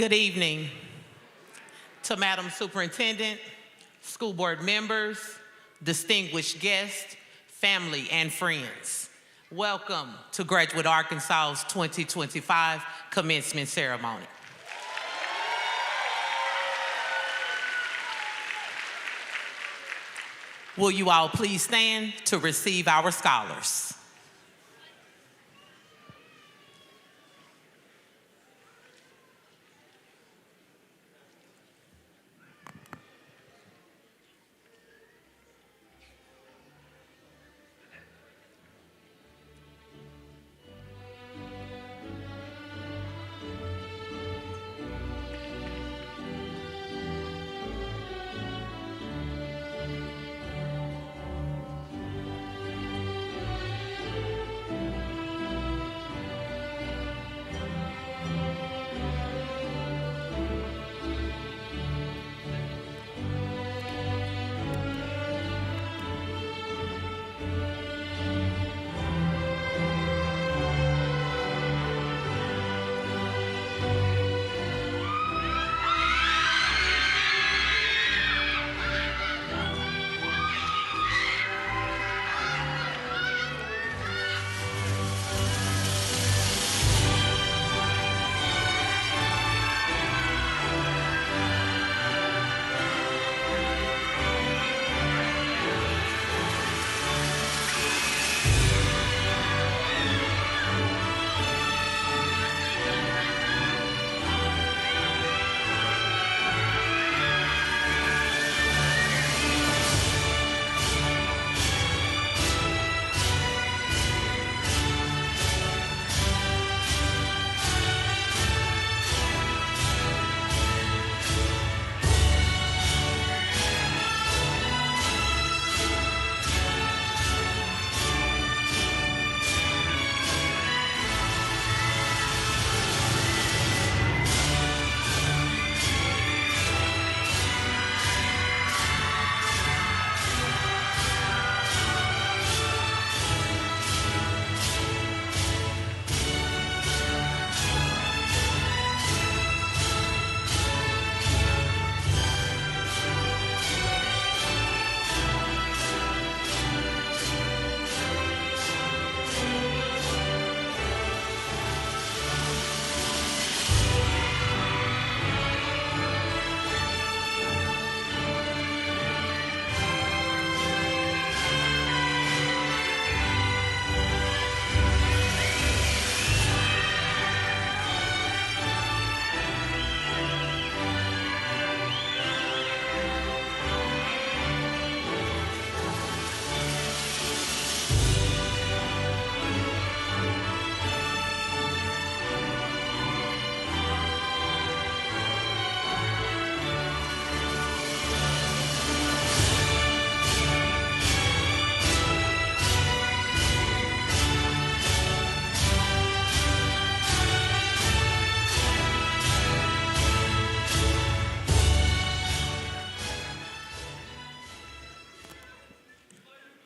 Good evening to Madam Superintendent, school board members, distinguished guests, family, and friends. Welcome to Graduate Arkansas's 2025 commencement ceremony. Will you all please stand to receive our scholars?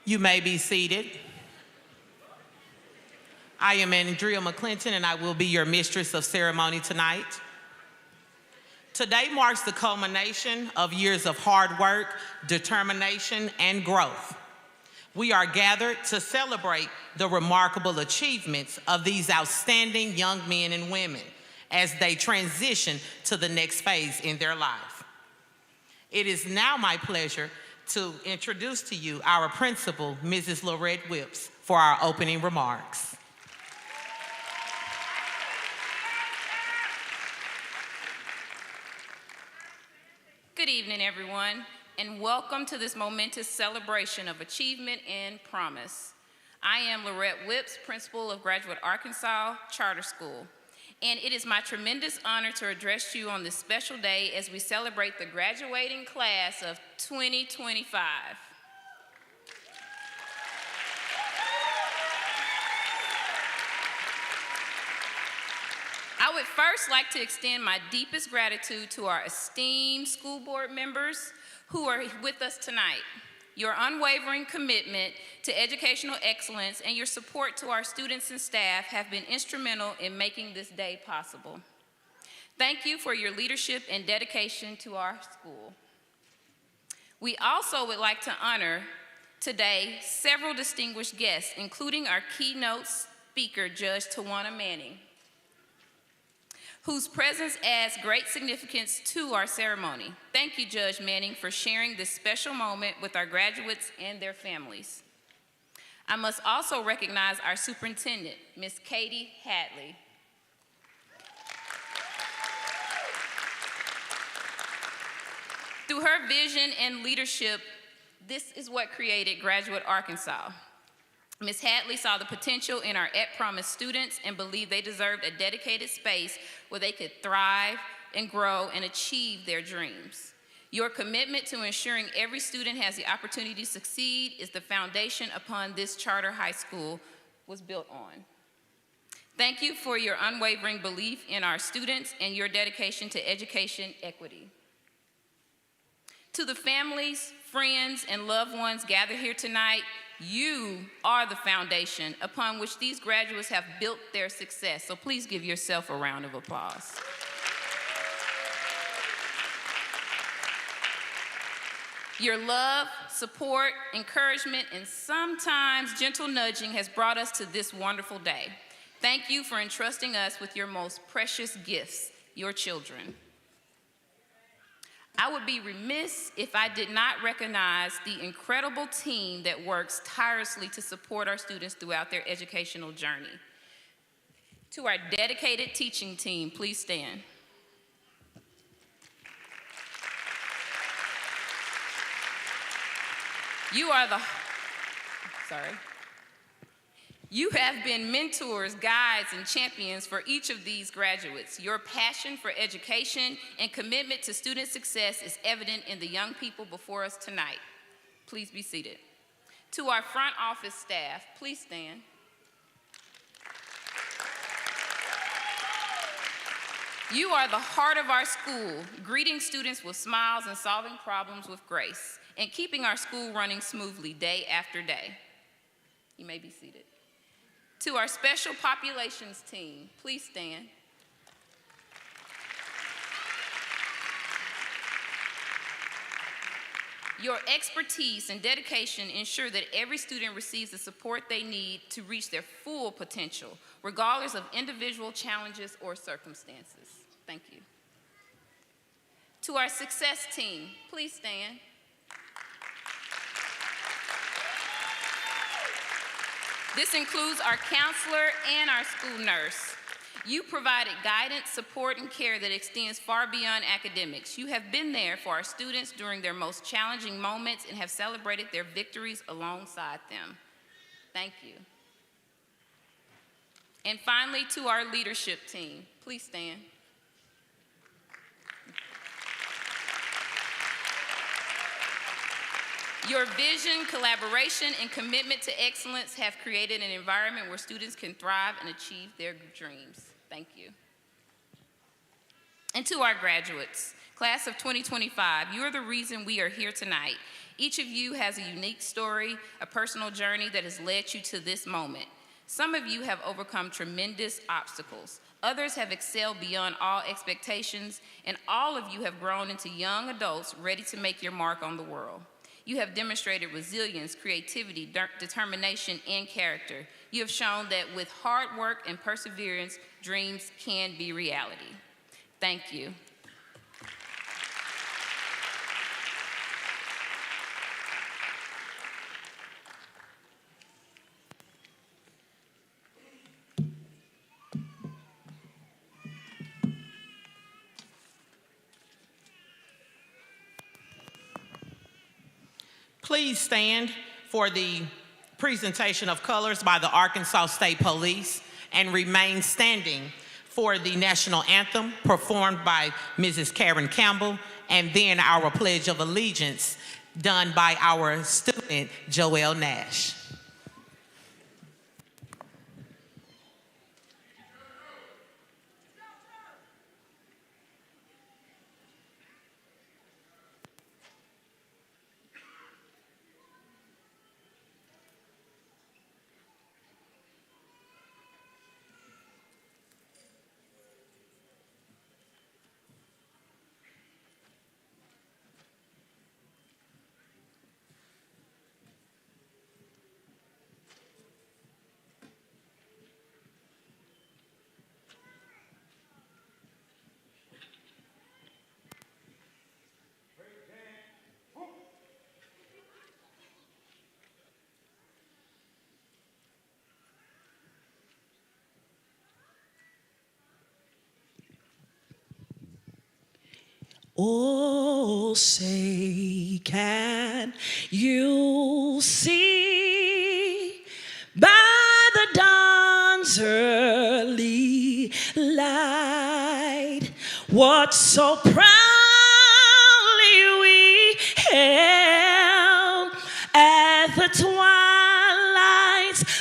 You may be seated. I am Andrea McClinton, and I will be your mistress of ceremony tonight. Today marks the culmination of years of hard work, determination, and growth. We are gathered to celebrate the remarkable achievements of these outstanding young men and women as they transition to the next phase in their life. It is now my pleasure to introduce to you our principal, Mrs. Lorette Whips, for our opening remarks. Good evening, everyone, and welcome to this momentous celebration of achievement and promise. I am Lorette Whips, principal of Graduate Arkansas Charter School, and it is my tremendous honor to address you on this special day as we celebrate the graduating class of 2025. I would first like to extend my deepest gratitude to our esteemed school board members who are with us tonight. Your unwavering commitment to educational excellence and your support to our students and staff have been instrumental in making this day possible. Thank you for your leadership and dedication to our school. We also would like to honor today several distinguished guests, including our keynote speaker, Judge Tawana Manning, whose presence adds great significance to our ceremony. Thank you, Judge Manning, for sharing this special moment with our graduates and their families. I must also recognize our superintendent, Ms. Katie Hadley. Through her vision and leadership, this is what created Graduate Arkansas. Ms. Hadley saw the potential in our at Promise students and believed they deserved a dedicated space where they could thrive and grow and achieve their dreams. Your commitment to ensuring every student has the opportunity to succeed is the foundation upon this charter high school was built on. Thank you for your unwavering belief in our students and your dedication to education equity. To the families, friends, and loved ones gathered here tonight, you are the foundation upon which these graduates have built their success. So please give yourself a round of applause. Your love, support, encouragement, and sometimes gentle nudging has brought us to this wonderful day. Thank you for entrusting us with your most precious gifts, your children. I would be remiss if I did not recognize the incredible team that works tirelessly to support our students throughout their educational journey. To our dedicated teaching team, please stand. You have been mentors, guides, and champions for each of these graduates. Your passion for education and commitment to student success is evident in the young people before us tonight. Please be seated. To our front office staff, please stand. You are the heart of our school, greeting students with smiles and solving problems with grace, and keeping our school running smoothly day after day. You may be seated. To our special populations team, please stand. Your expertise and dedication ensure that every student receives the support they need to reach their full potential, regardless of individual challenges or circumstances. Thank you. To our success team, please stand. This includes our counselor and our school nurse. You provided guidance, support, and care that extends far beyond academics. You have been there for our students during their most challenging moments and have celebrated their victories alongside them. Thank you. And finally, to our leadership team, please stand. Your vision, collaboration, and commitment to excellence have created an environment where students can thrive and achieve their dreams. Thank you. And to our graduates, class of 2025, you are the reason we are here tonight. Each of you has a unique story, a personal journey that has led you to this moment. Some of you have overcome tremendous obstacles. Others have excelled beyond all expectations, and all of you have grown into young adults ready to make your mark on the world. You have demonstrated resilience, creativity, determination, and character. You have shown that with hard work and perseverance, dreams can be reality. Thank you. Please stand for the presentation of colors by the Arkansas State Police and remain standing for the national anthem performed by Mrs. Karen Campbell, and then our Pledge of Allegiance done by our student, Joelle Nash. Oh, say, can you see by the dawn's early light what so proudly we hailed at the twilight's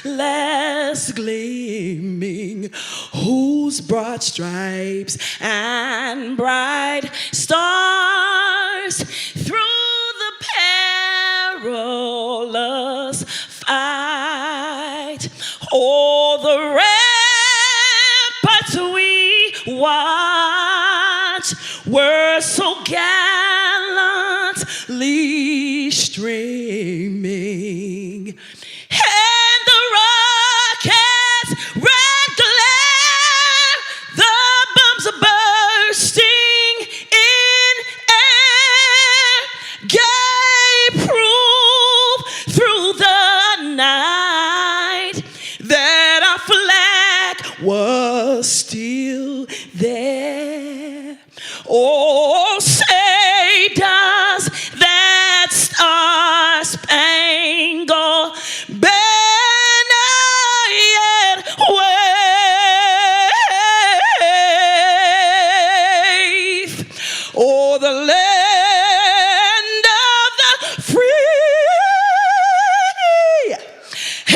last gleaming, whose broad stripes and bright stars through the perilous fight o'er the ramparts we watch were so gallantly streaming, and the rockets' red glare, the bombs are bursting in air, gave proof through the night that our flag was still there. Oh, say does that star-spangled banner yet wave o'er the land of the free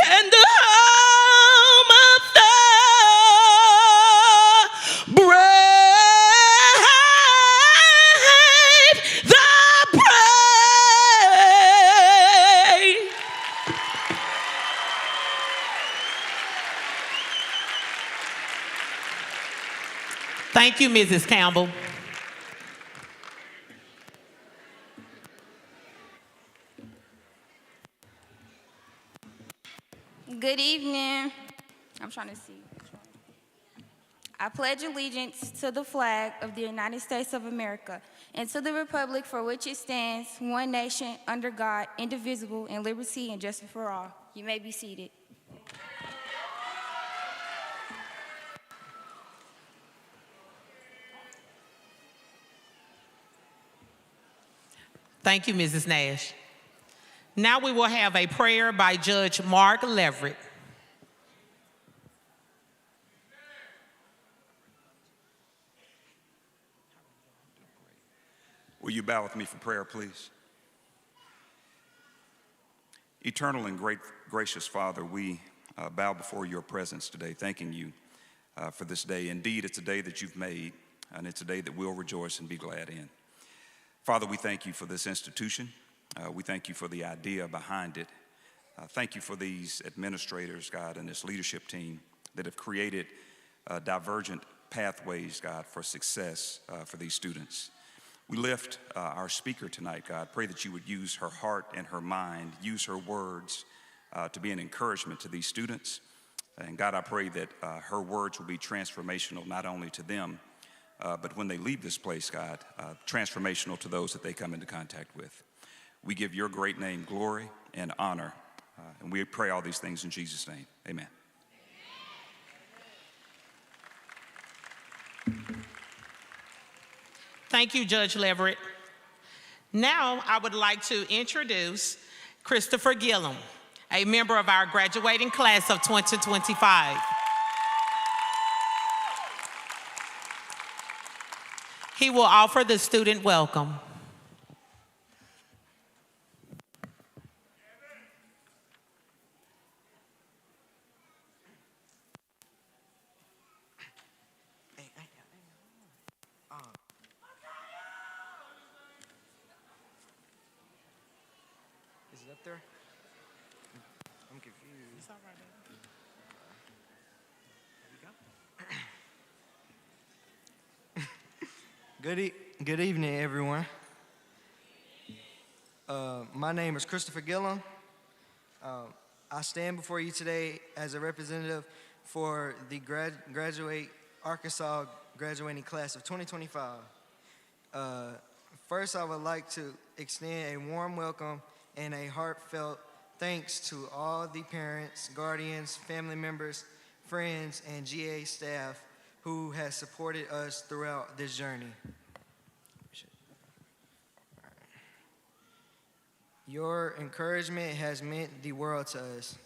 and the home of the brave, the brave. Thank you, Mrs. Campbell. Good evening. I'm trying to see. I pledge allegiance to the flag of the United States of America and to the republic for which it stands, one nation, under God, indivisible, in liberty and justice for all. You may be seated. Thank you, Mrs. Nash. Now we will have a prayer by Judge Mark Leverett. Will you bow with me for prayer, please? Eternal and great, gracious Father, we bow before your presence today, thanking you for this day. Indeed, it's a day that you've made, and it's a day that we'll rejoice and be glad in. Father, we thank you for this institution. We thank you for the idea behind it. Thank you for these administrators, God, and this leadership team that have created divergent pathways, God, for success for these students. We lift our speaker tonight, God. Pray that you would use her heart and her mind, use her words to be an encouragement to these students. And God, I pray that her words will be transformational not only to them, but when they leave this place, God, transformational to those that they come into contact with. We give your great name glory and honor, and we pray all these things in Jesus' name. Amen. Thank you, Judge Leverett. Now I would like to introduce Christopher Gillum, a member of our graduating class of 2025. He will offer the student welcome. Is it up there? I'm confused. It's all right, baby. Good evening, everyone. My name is Christopher Gillum. I stand before you today as a representative for the Graduate Arkansas graduating class of 2025. First, I would like to extend a warm welcome and a heartfelt thanks to all the parents, guardians, family members, friends, and GA staff who has supported us throughout this journey. Your encouragement has meant the world to us.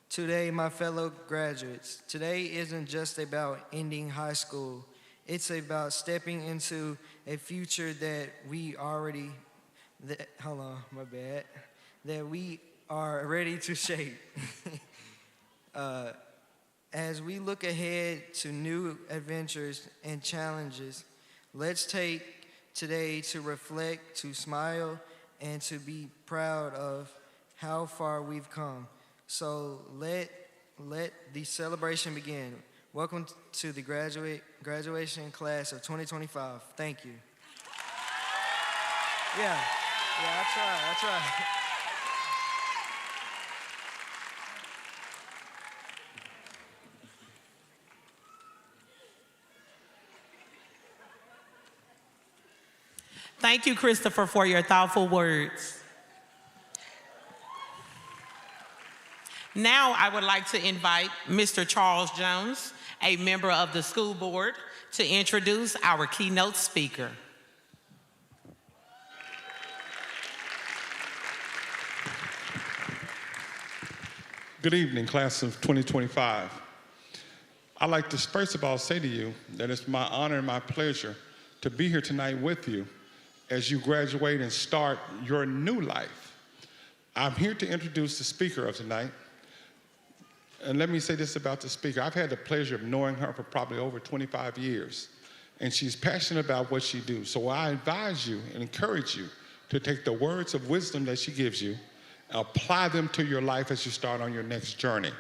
Today, my fellow graduates, today isn't just about ending high school. It's about stepping into a future that we already, that we are ready to shape. As we look ahead to new adventures and challenges, let's take today to reflect, to smile, and to be proud of how far we've come. So let the celebration begin. Welcome to the graduation class of 2025. Thank you. Yeah, I try. Thank you, Christopher, for your thoughtful words. Now I would like to invite Mr. Charles Jones, a member of the school board, to introduce our keynote speaker. Good evening, class of 2025. I'd like to first of all say to you that it's my honor and my pleasure to be here tonight with you as you graduate and start your new life. I'm here to introduce the speaker of tonight. And let me say this about the speaker. I've had the pleasure of knowing her for probably over 25 years, and she's passionate about what she does. So I advise you and encourage you to take the words of wisdom that she gives you, apply them to your life as you start on your next journey.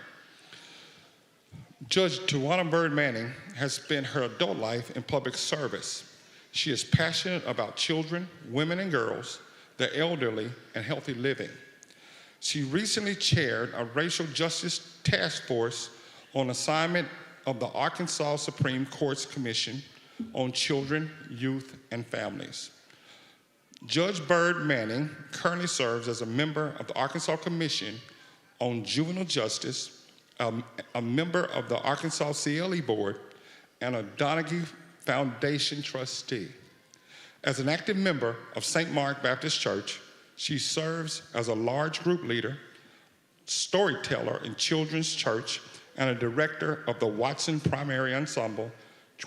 Judge Tawana Bird Manning has spent her adult life in public service. She is passionate about children, women and girls, the elderly, and healthy living. She recently chaired a racial justice task force on assignment of the Arkansas Supreme Court's Commission on Children, Youth, and Families. Judge Bird Manning currently serves as a member of the Arkansas Commission on Juvenile Justice, a member of the Arkansas CLE Board, and a Donaghy Foundation trustee. As an active member of St. Mark Baptist Church, she serves as a large group leader, storyteller in children's church, and a director of the Watson Primary Ensemble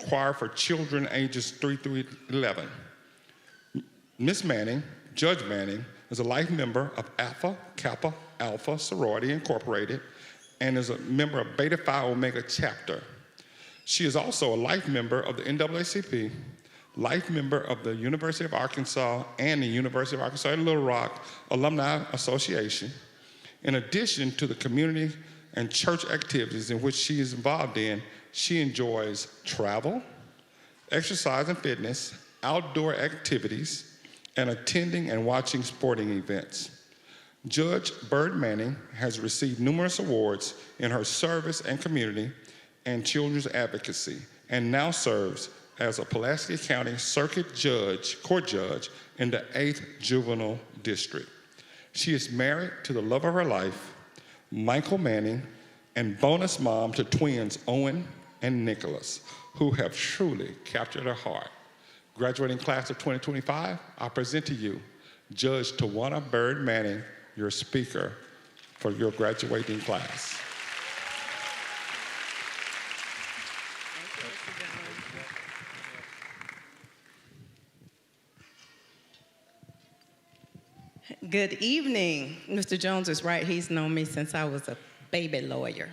Choir for children ages 3 through 11. Ms. Manning, Judge Manning, is a life member of Alpha Kappa Alpha Sorority Incorporated and is a member of Beta Phi Omega Chapter. She is also a life member of the NAACP, life member of the University of Arkansas and the University of Arkansas at Little Rock Alumni Association. In addition to the community and church activities in which she is involved in, she enjoys travel, exercise and fitness, outdoor activities, and attending and watching sporting events. Judge Bird Manning has received numerous awards in her service and community and children's advocacy, and now serves as a Pulaski County Circuit Court Judge in the 8th Juvenile District. She is married to the love of her life, Michael Manning, and bonus mom to twins Owen and Nicholas, who have truly captured her heart. Graduating class of 2025, I present to you Judge Tawana Bird Manning, your speaker for your graduating class. Good evening. Mr. Jones is right. He's known me since I was a baby lawyer.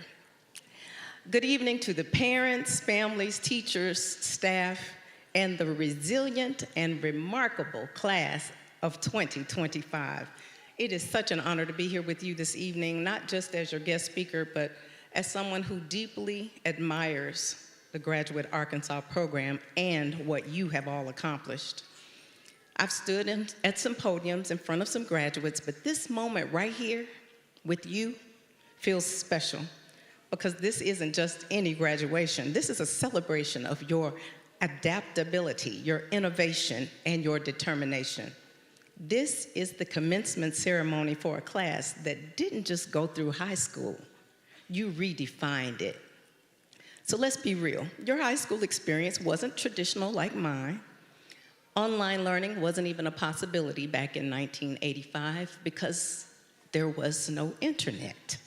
Good evening to the parents, families, teachers, staff, and the resilient and remarkable class of 2025. It is such an honor to be here with you this evening, not just as your guest speaker, but as someone who deeply admires the Graduate Arkansas program and what you have all accomplished. I've stood at some podiums in front of some graduates, but this moment right here with you feels special because this isn't just any graduation. This is a celebration of your adaptability, your innovation, and your determination. This is the commencement ceremony for a class that didn't just go through high school. You redefined it. So let's be real. Your high school experience wasn't traditional like mine. Online learning wasn't even a possibility back in 1985 because there was no internet.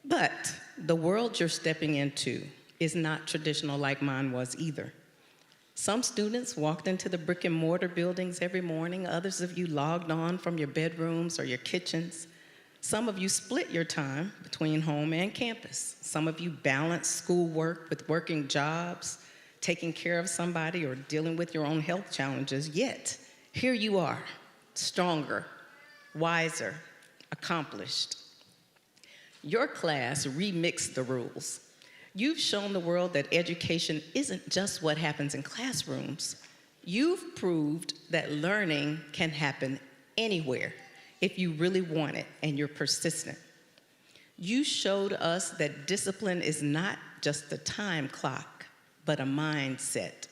But the world you're stepping into is not traditional like mine was either. Some students walked into the brick and mortar buildings every morning. Others of you logged on from your bedrooms or your kitchens. Some of you split your time between home and campus. Some of you balanced schoolwork with working jobs, taking care of somebody, or dealing with your own health challenges. Yet, here you are, stronger, wiser, accomplished. Your class remixed the rules. You've shown the world that education isn't just what happens in classrooms. You've proved that learning can happen anywhere if you really want it and you're persistent. You showed us that discipline is not just a time clock, but a mindset.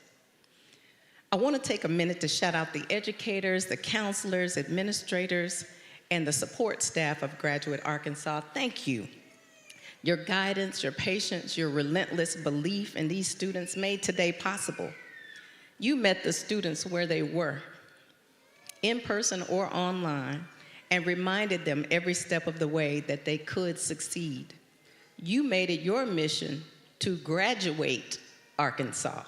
I want to take a minute to shout out the educators, the counselors, administrators, and the support staff of Graduate Arkansas. Thank you. Your guidance, your patience, your relentless belief in these students made today possible. You met the students where they were, in person or online, and reminded them every step of the way that they could succeed. You made it your mission to graduate Arkansas.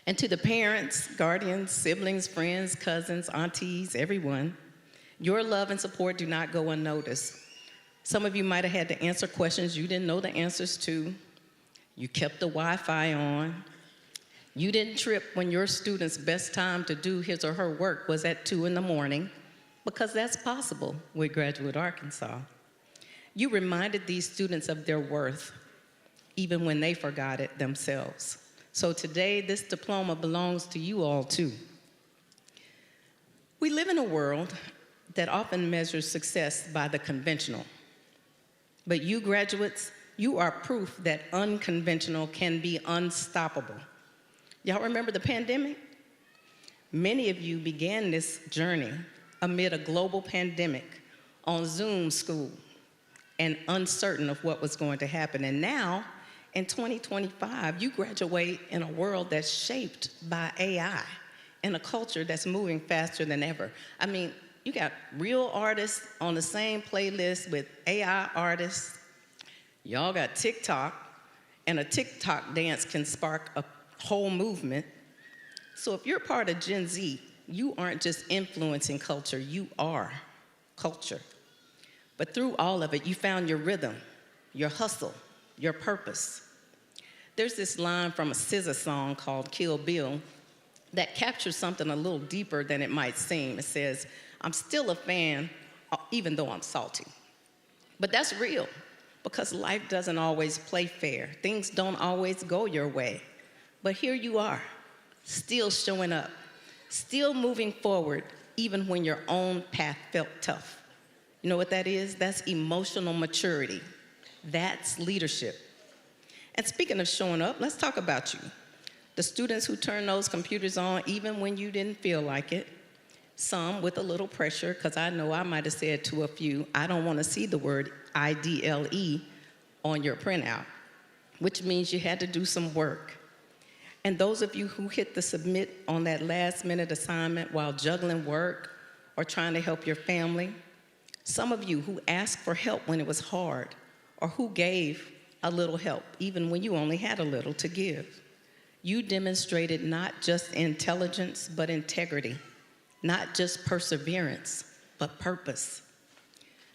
And to the parents, guardians, siblings, friends, cousins, aunties, everyone, your love and support do not go unnoticed. Some of you might have had to answer questions you didn't know the answers to. You kept the Wi-Fi on. You didn't trip when your student's best time to do his or her work was at 2 in the morning, because that's possible with Graduate Arkansas. You reminded these students of their worth, even when they forgot it themselves. So today, this diploma belongs to you all too. We live in a world that often measures success by the conventional. But you graduates, you are proof that unconventional can be unstoppable. Y'all remember the pandemic? Many of you began this journey amid a global pandemic on Zoom school and uncertain of what was going to happen. And now, in 2025, you graduate in a world that's shaped by AI, in a culture that's moving faster than ever. I mean, you got real artists on the same playlist with AI artists. Y'all got TikTok, and a TikTok dance can spark a whole movement. So if you're part of Gen Z, you aren't just influencing culture, you are culture. But through all of it, you found your rhythm, your hustle, your purpose. There's this line from a SZA song called Kill Bill that captures something a little deeper than it might seem. It says, "I'm still a fan, even though I'm salty." But that's real, because life doesn't always play fair. Things don't always go your way. But here you are, still showing up, still moving forward, even when your own path felt tough. You know what that is? That's emotional maturity. That's leadership. And speaking of showing up, let's talk about you. The students who turned those computers on even when you didn't feel like it. Some with a little pressure, because I know I might have said to a few, I don't want to see the word IDLE on your printout, which means you had to do some work. And those of you who hit the submit on that last minute assignment while juggling work or trying to help your family. Some of you who asked for help when it was hard, or who gave a little help even when you only had a little to give. You demonstrated not just intelligence, but integrity. Not just perseverance, but purpose.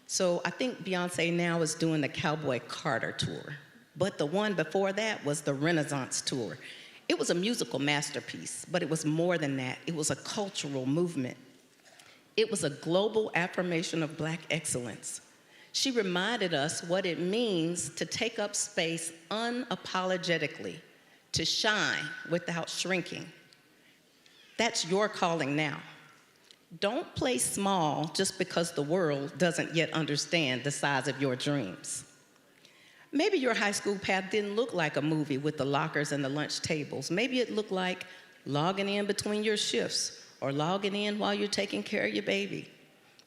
So I think Beyonce now is doing the Cowboy Carter tour, but the one before that was the Renaissance tour. It was a musical masterpiece, but it was more than that. It was a cultural movement. It was a global affirmation of Black excellence. She reminded us what it means to take up space unapologetically, to shine without shrinking. That's your calling now. Don't play small just because the world doesn't yet understand the size of your dreams. Maybe your high school path didn't look like a movie with the lockers and the lunch tables. Maybe it looked like logging in between your shifts or logging in while you're taking care of your baby.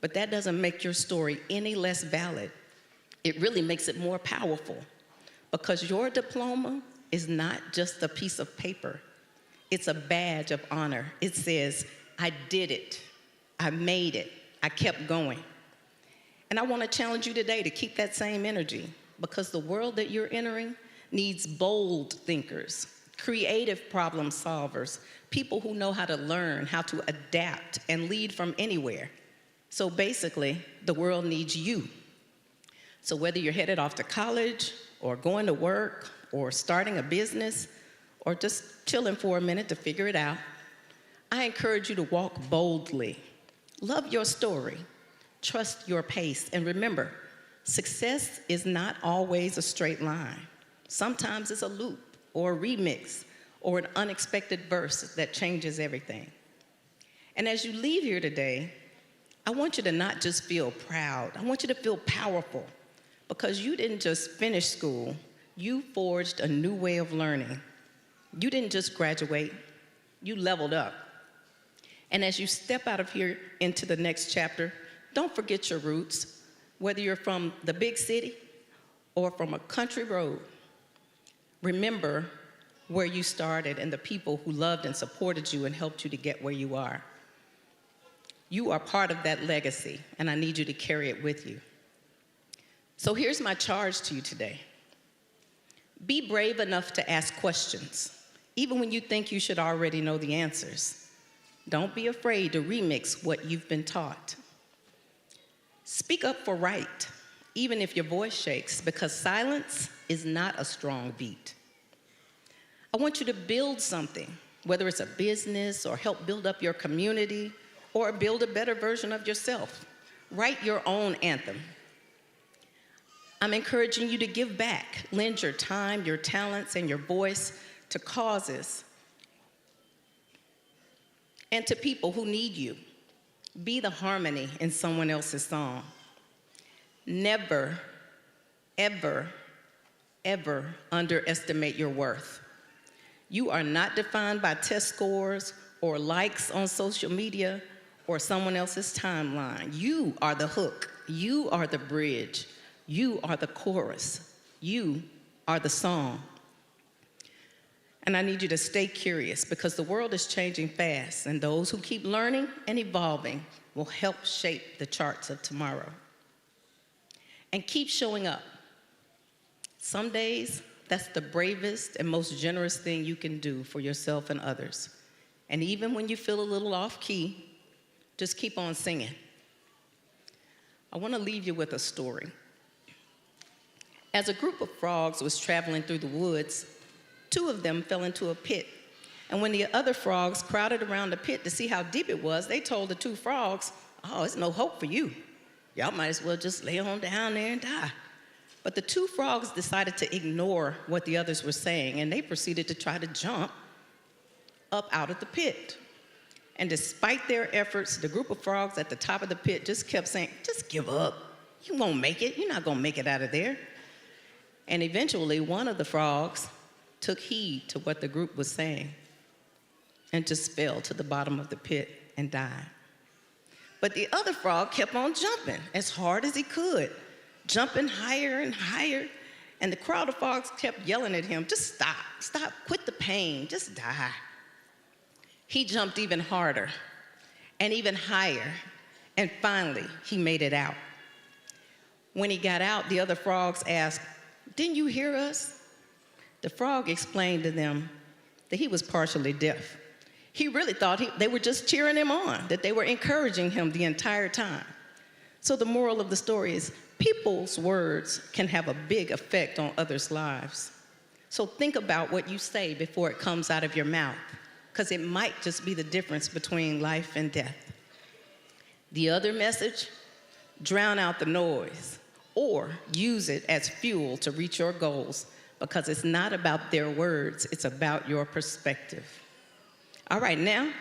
But that doesn't make your story any less valid. It really makes it more powerful, because your diploma is not just a piece of paper. It's a badge of honor. It says, I did it. I made it. I kept going. And I want to challenge you today to keep that same energy, because the world that you're entering needs bold thinkers, creative problem solvers, people who know how to learn, how to adapt, and lead from anywhere. So basically, the world needs you. So whether you're headed off to college, or going to work, or starting a business, or just chilling for a minute to figure it out, I encourage you to walk boldly. Love your story. Trust your pace. And remember, success is not always a straight line. Sometimes it's a loop, or a remix, or an unexpected verse that changes everything. And as you leave here today, I want you to not just feel proud. I want you to feel powerful, because you didn't just finish school, you forged a new way of learning. You didn't just graduate, you leveled up. And as you step out of here into the next chapter, don't forget your roots, whether you're from the big city or from a country road. Remember where you started and the people who loved and supported you and helped you to get where you are. You are part of that legacy, and I need you to carry it with you. So here's my charge to you today. Be brave enough to ask questions, even when you think you should already know the answers. Don't be afraid to remix what you've been taught. Speak up for right, even if your voice shakes, because silence is not a strong beat. I want you to build something, whether it's a business or help build up your community or build a better version of yourself. Write your own anthem. I'm encouraging you to give back. Lend your time, your talents, and your voice to causes and to people who need you. Be the harmony in someone else's song. Never, ever, ever underestimate your worth. You are not defined by test scores or likes on social media or someone else's timeline. You are the hook. You are the bridge. You are the chorus. You are the song. And I need you to stay curious, because the world is changing fast, and those who keep learning and evolving will help shape the charts of tomorrow. And keep showing up. Some days, that's the bravest and most generous thing you can do for yourself and others. And even when you feel a little off key, just keep on singing. I want to leave you with a story. As a group of frogs was traveling through the woods, 2 of them fell into a pit. And when the other frogs crowded around the pit to see how deep it was, they told the 2 frogs, "Oh, there's no hope for you. Y'all might as well just lay on down there and die." But the 2 frogs decided to ignore what the others were saying, and they proceeded to try to jump up out of the pit. And despite their efforts, the group of frogs at the top of the pit just kept saying, "Just give up. You won't make it. You're not going to make it out of there." And eventually, one of the frogs took heed to what the group was saying and just fell to the bottom of the pit and died. But the other frog kept on jumping as hard as he could, jumping higher and higher. And the crowd of frogs kept yelling at him, "Just stop, quit the pain, just die." He jumped even harder and even higher, and finally, he made it out. When he got out, the other frogs asked, "Didn't you hear us?" The frog explained to them that he was partially deaf. He really thought they were just cheering him on, that they were encouraging him the entire time. So the moral of the story is, people's words can have a big effect on others' lives. So think about what you say before it comes out of your mouth, because it might just be the difference between life and death. The other message, drown out the noise or use it as fuel to reach your goals, because it's not about their words, it's about your perspective. All right, now,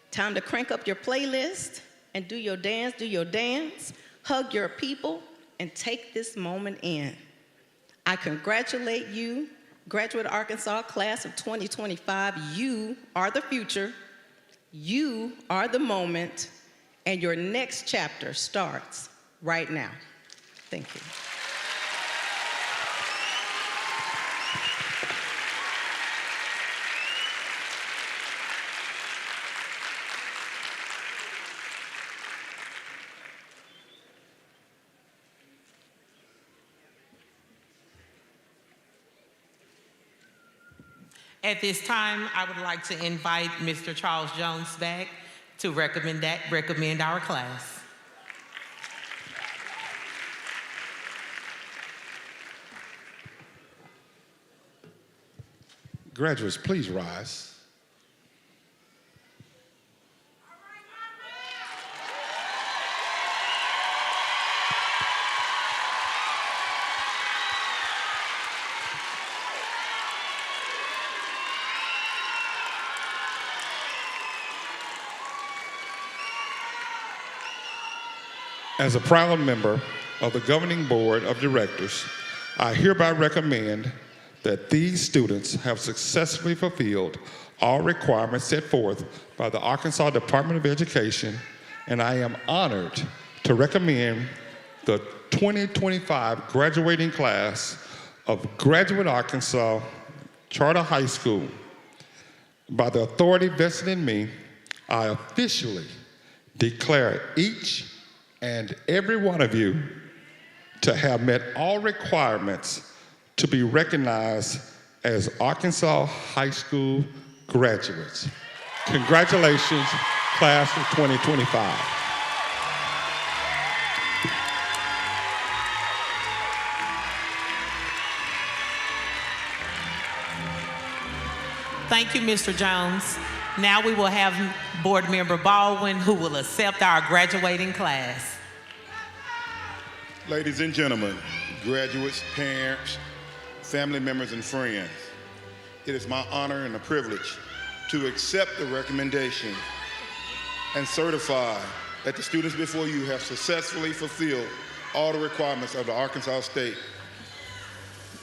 time to crank up your playlist and do your dance, hug your people, and take this moment in. I congratulate you, Graduate Arkansas class of 2025. You are the future, you are the moment, and your next chapter starts right now. Thank you. At this time, I would like to invite Mr. Charles Jones back to recommend our class. Graduates, please rise. As a proud member of the Governing Board of Directors, I hereby recommend that these students have successfully fulfilled all requirements set forth by the Arkansas Department of Education, and I am honored to recommend the 2025 graduating class of Graduate Arkansas Charter High School. By the authority vested in me, I officially declare each and every one of you to have met all requirements to be recognized as Arkansas High School graduates. Congratulations, class of 2025. Thank you, Mr. Jones. Now we will have Board Member Baldwin, who will accept our graduating class. Ladies and gentlemen, graduates, parents, family members, and friends, it is my honor and a privilege to accept the recommendation and certify that the students before you have successfully fulfilled all the requirements of the Arkansas State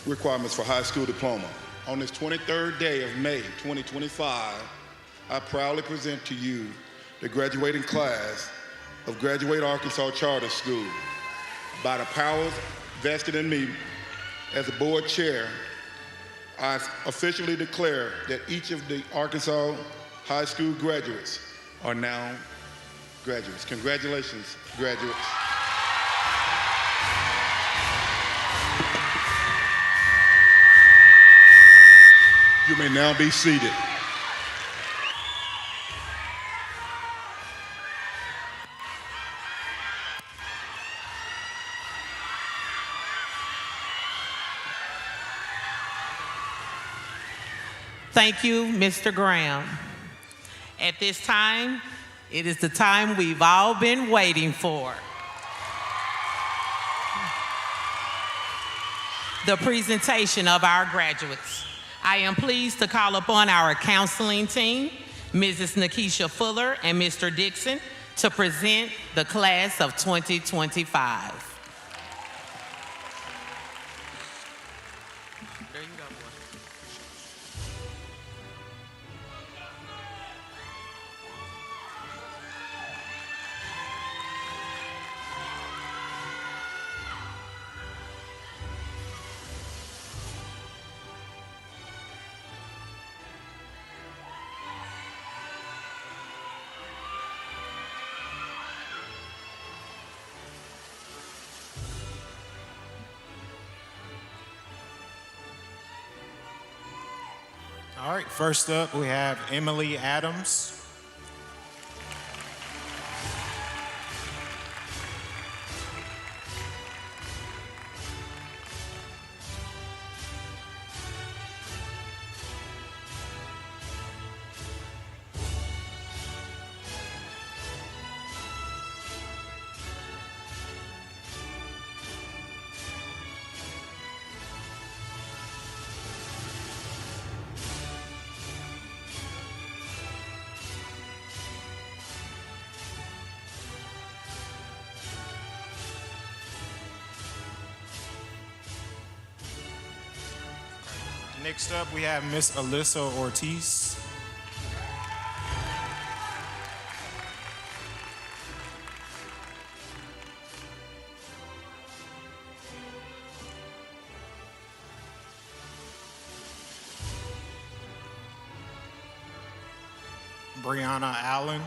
requirements for high school diploma. On this 23rd day of May 2025, I proudly present to you the graduating class of Graduate Arkansas Charter School. By the powers vested in me as a board chair, I officially declare that each of the Arkansas high school graduates are now graduates. Congratulations, graduates. You may now be seated. Thank you, Mr. Graham. At this time, it is the time we've all been waiting for. The presentation of our graduates. I am pleased to call upon our counseling team, Mrs. Nakisha Fuller and Mr. Dixon, to present the class of 2025. There you go, boy. All right, first up, we have Emily Adams. Next up, we have Miss Alyssa Ortiz. Brianna Allen.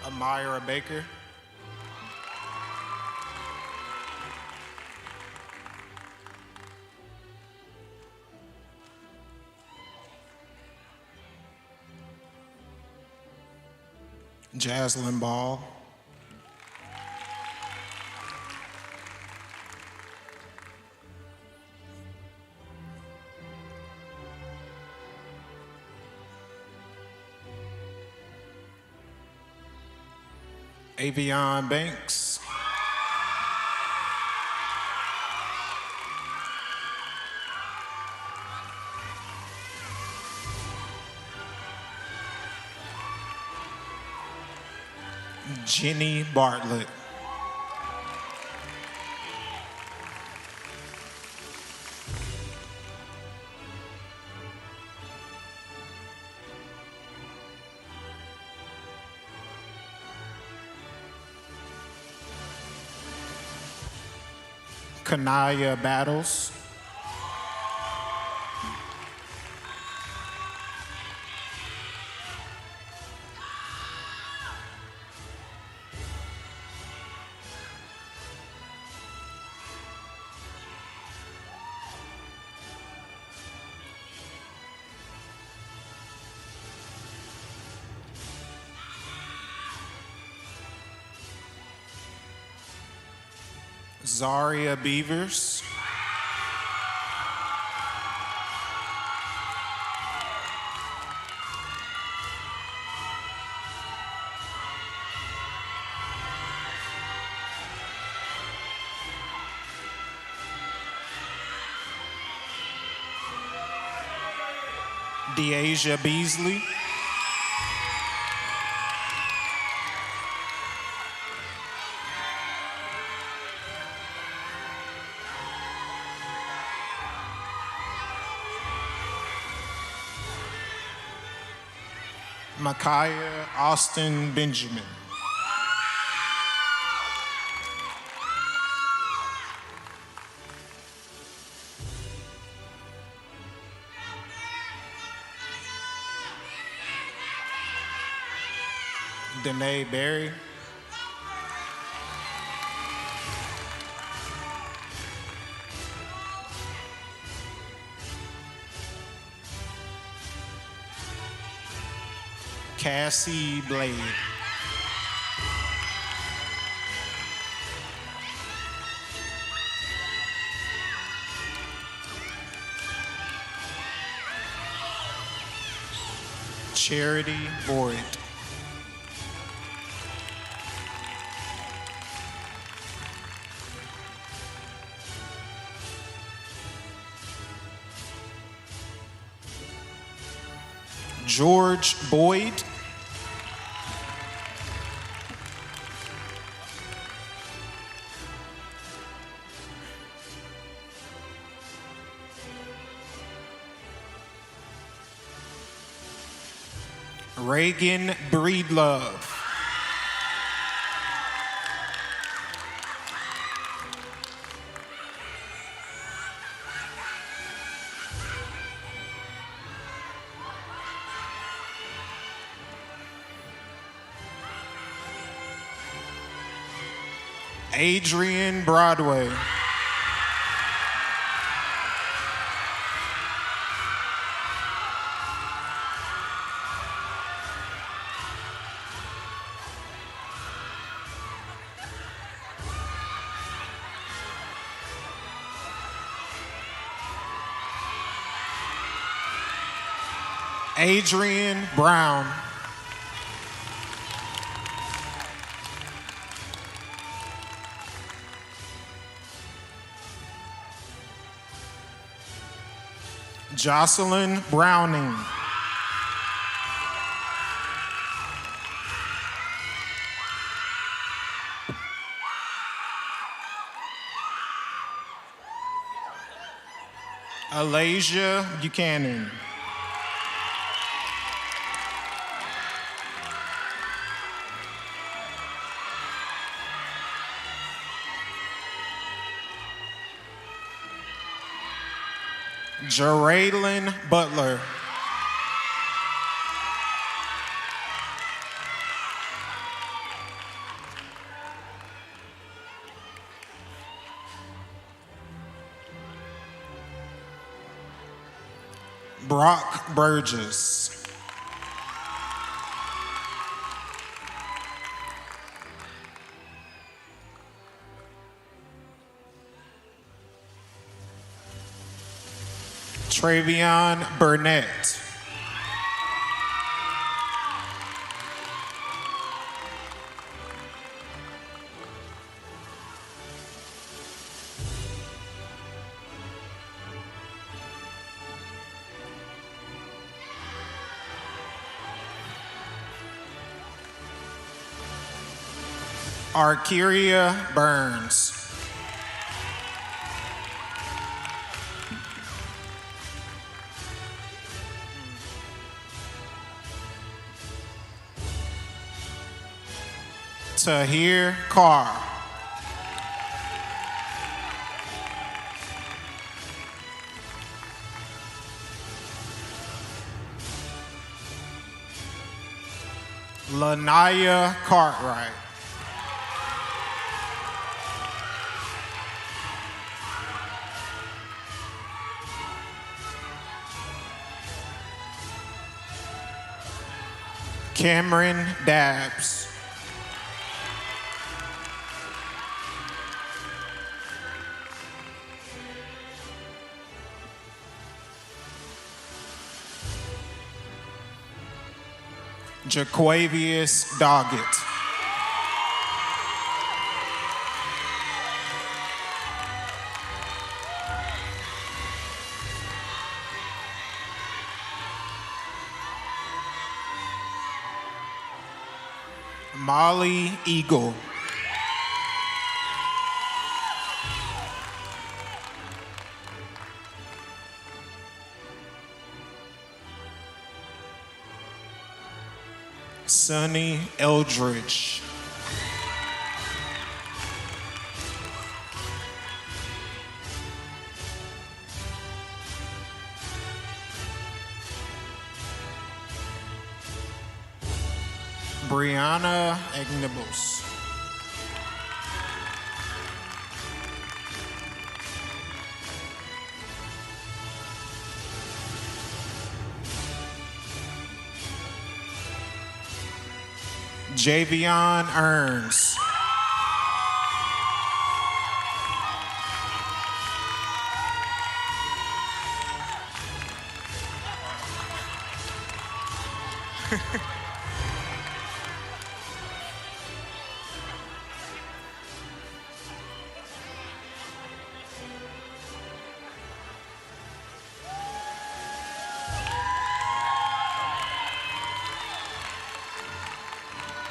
Amira Baker. Jaslyn Ball. Avion Banks. Jenny Bartlett. Kanaya Battles. Zaria Beavers. Deasia Beasley. Micaiah Austin Benjamin. Danae Berry. Cassie Blade. Charity Boyd. George Boyd. Reagan Breedlove. Adrian Broadway. Adrian Brown. Jocelyn Browning. Alasia Buchanan. Jeraylin Butler. Brock Burgess. Travion Burnett. Arkeria Burns. Tahir Carr. Lanaya Cartwright. Cameron Dabbs. Jaquavius Doggett. Molly Eagle. Sonny Eldridge. Brianna Ignibus. Javion Earns.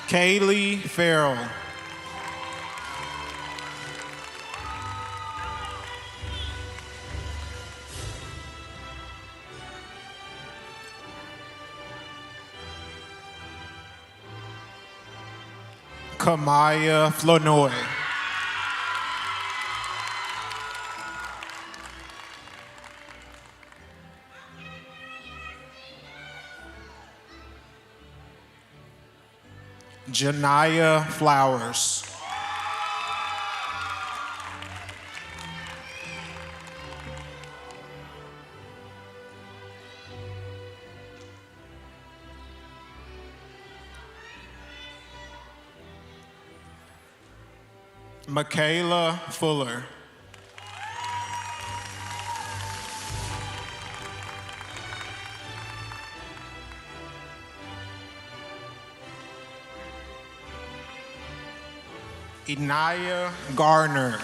Kaylee Farrell. Kamaya Flournoy. Janaya Flowers. Michaela Fuller. Inaya Garner.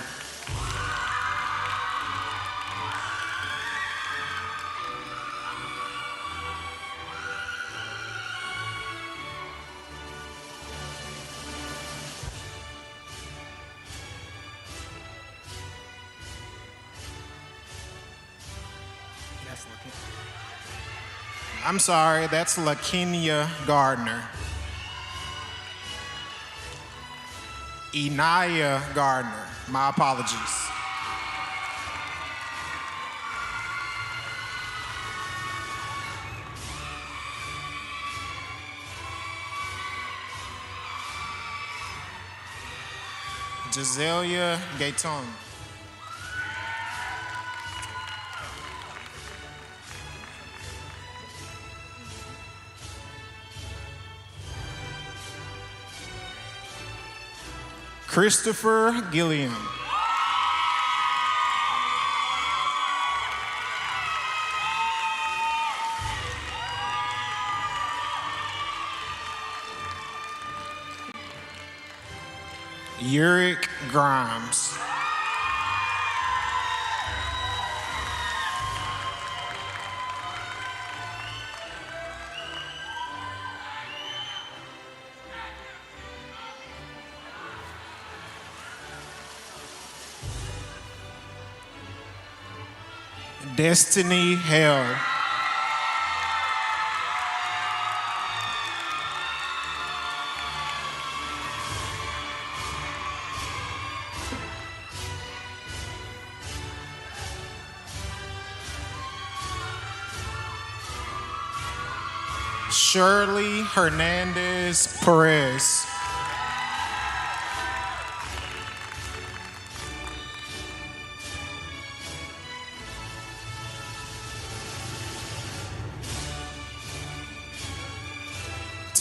I'm sorry, that's Lakenya Gardner. Inaya Gardner. My apologies. Giselia Gayton. Christopher Gilliam. Uric Grimes. Destiny Hale. Shirley Hernandez Perez.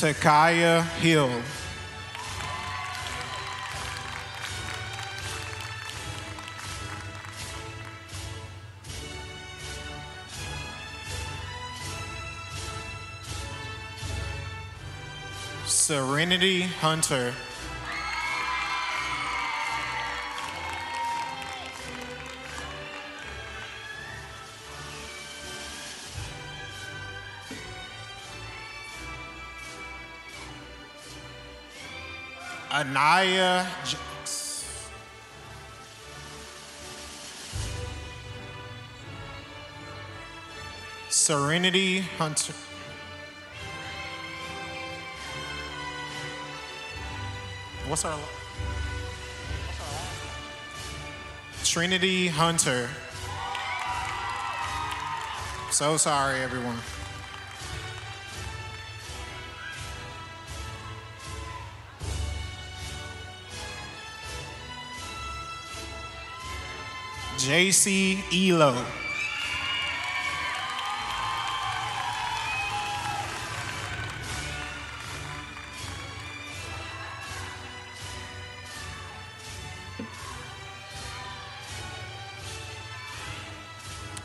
Takaya Hill. Serenity Hunter. Anaya Serenity Hunter. What's our Trinity Hunter. So sorry, everyone. JC Elo.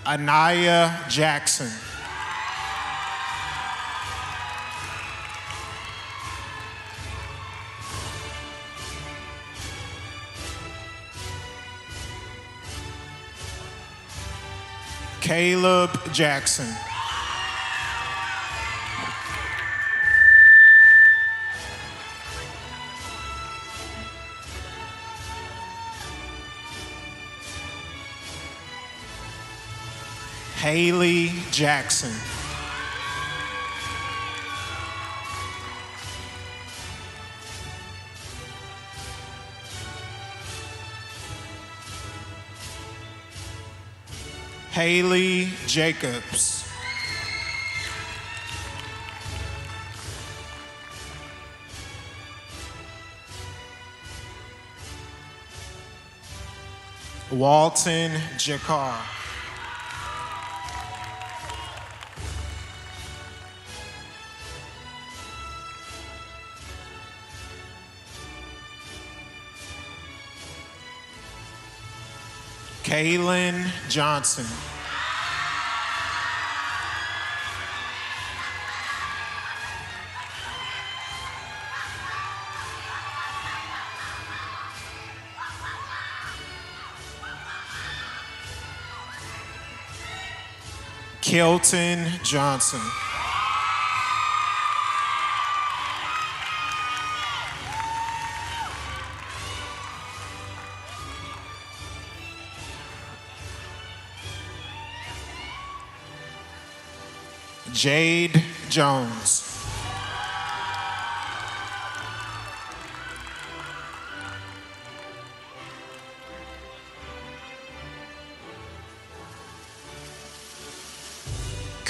Anaya Jackson. Caleb Jackson. Haley Jackson. Haley Jacobs. Walton Jakar. Kaylin Johnson. Kelton Johnson. Jade Jones.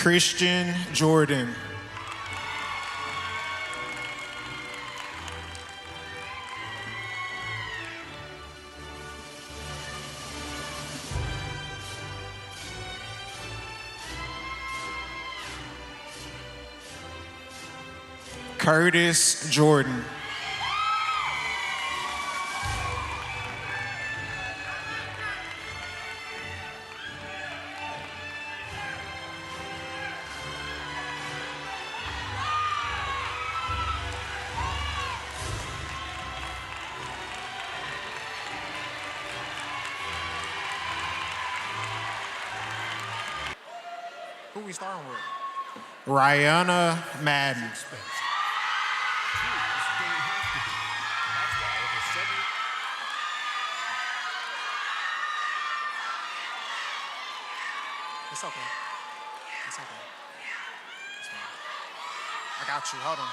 Christian Jordan. Curtis Jordan. Who we starting with? Rihanna Madden. It's okay. It's okay. It's fine. I got you. Hold on.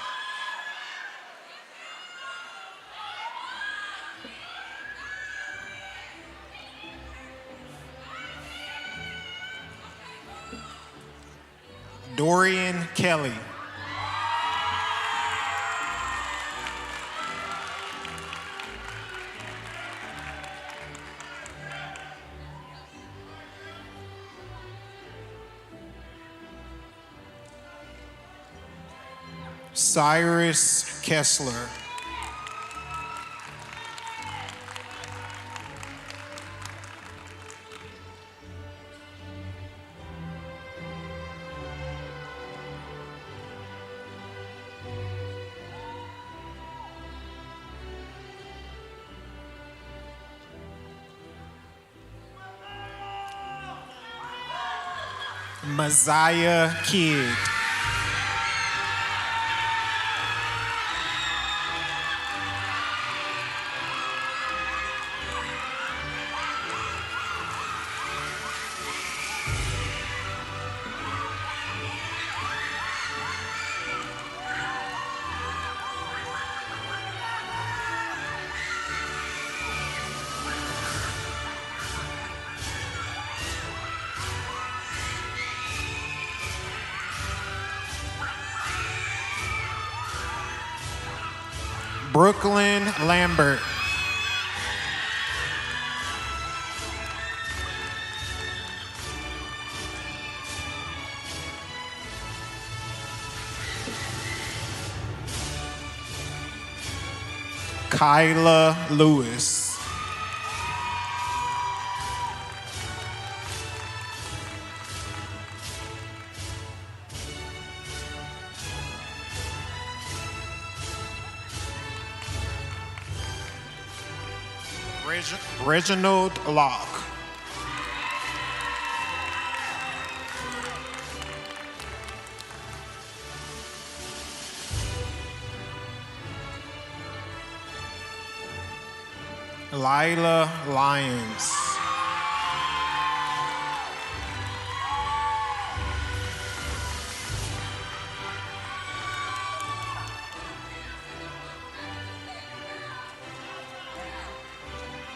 Dorian Kelly. Cyrus Kessler. Messiah Kidd. Brooklyn Lambert. Kyla Lewis. Reginald Locke. Lila Lyons.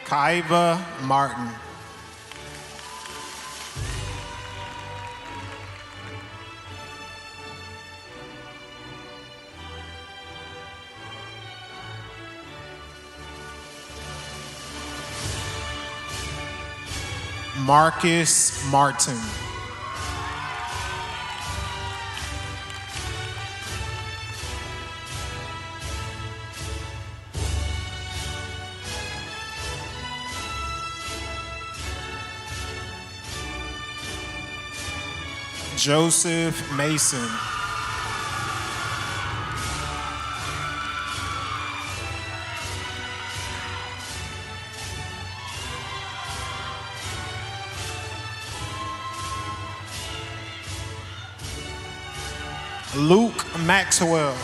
Kaiva Martin. Marcus Martin. Joseph Mason. Luke Maxwell.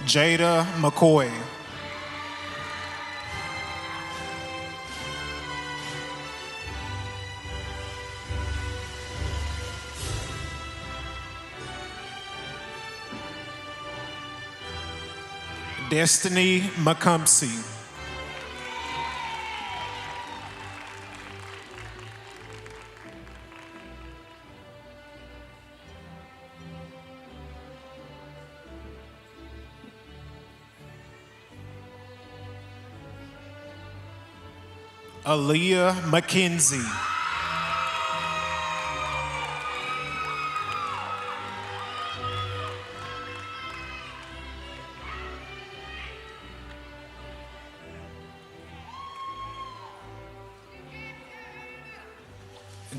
Jada McCoy. Destiny McCumsey. Aaliyah McKenzie.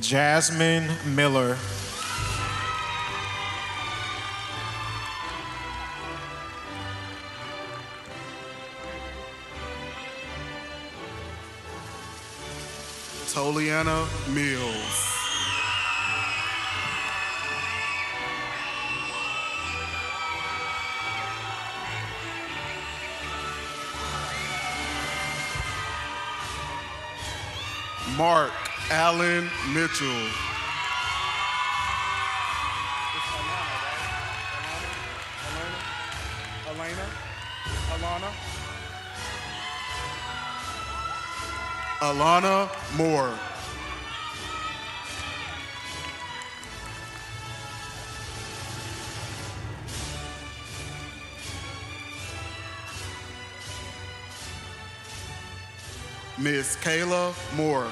Jasmine Miller. Toliana Mills. Mark Allen Mitchell. Alana Moore. Miss Kayla Moore.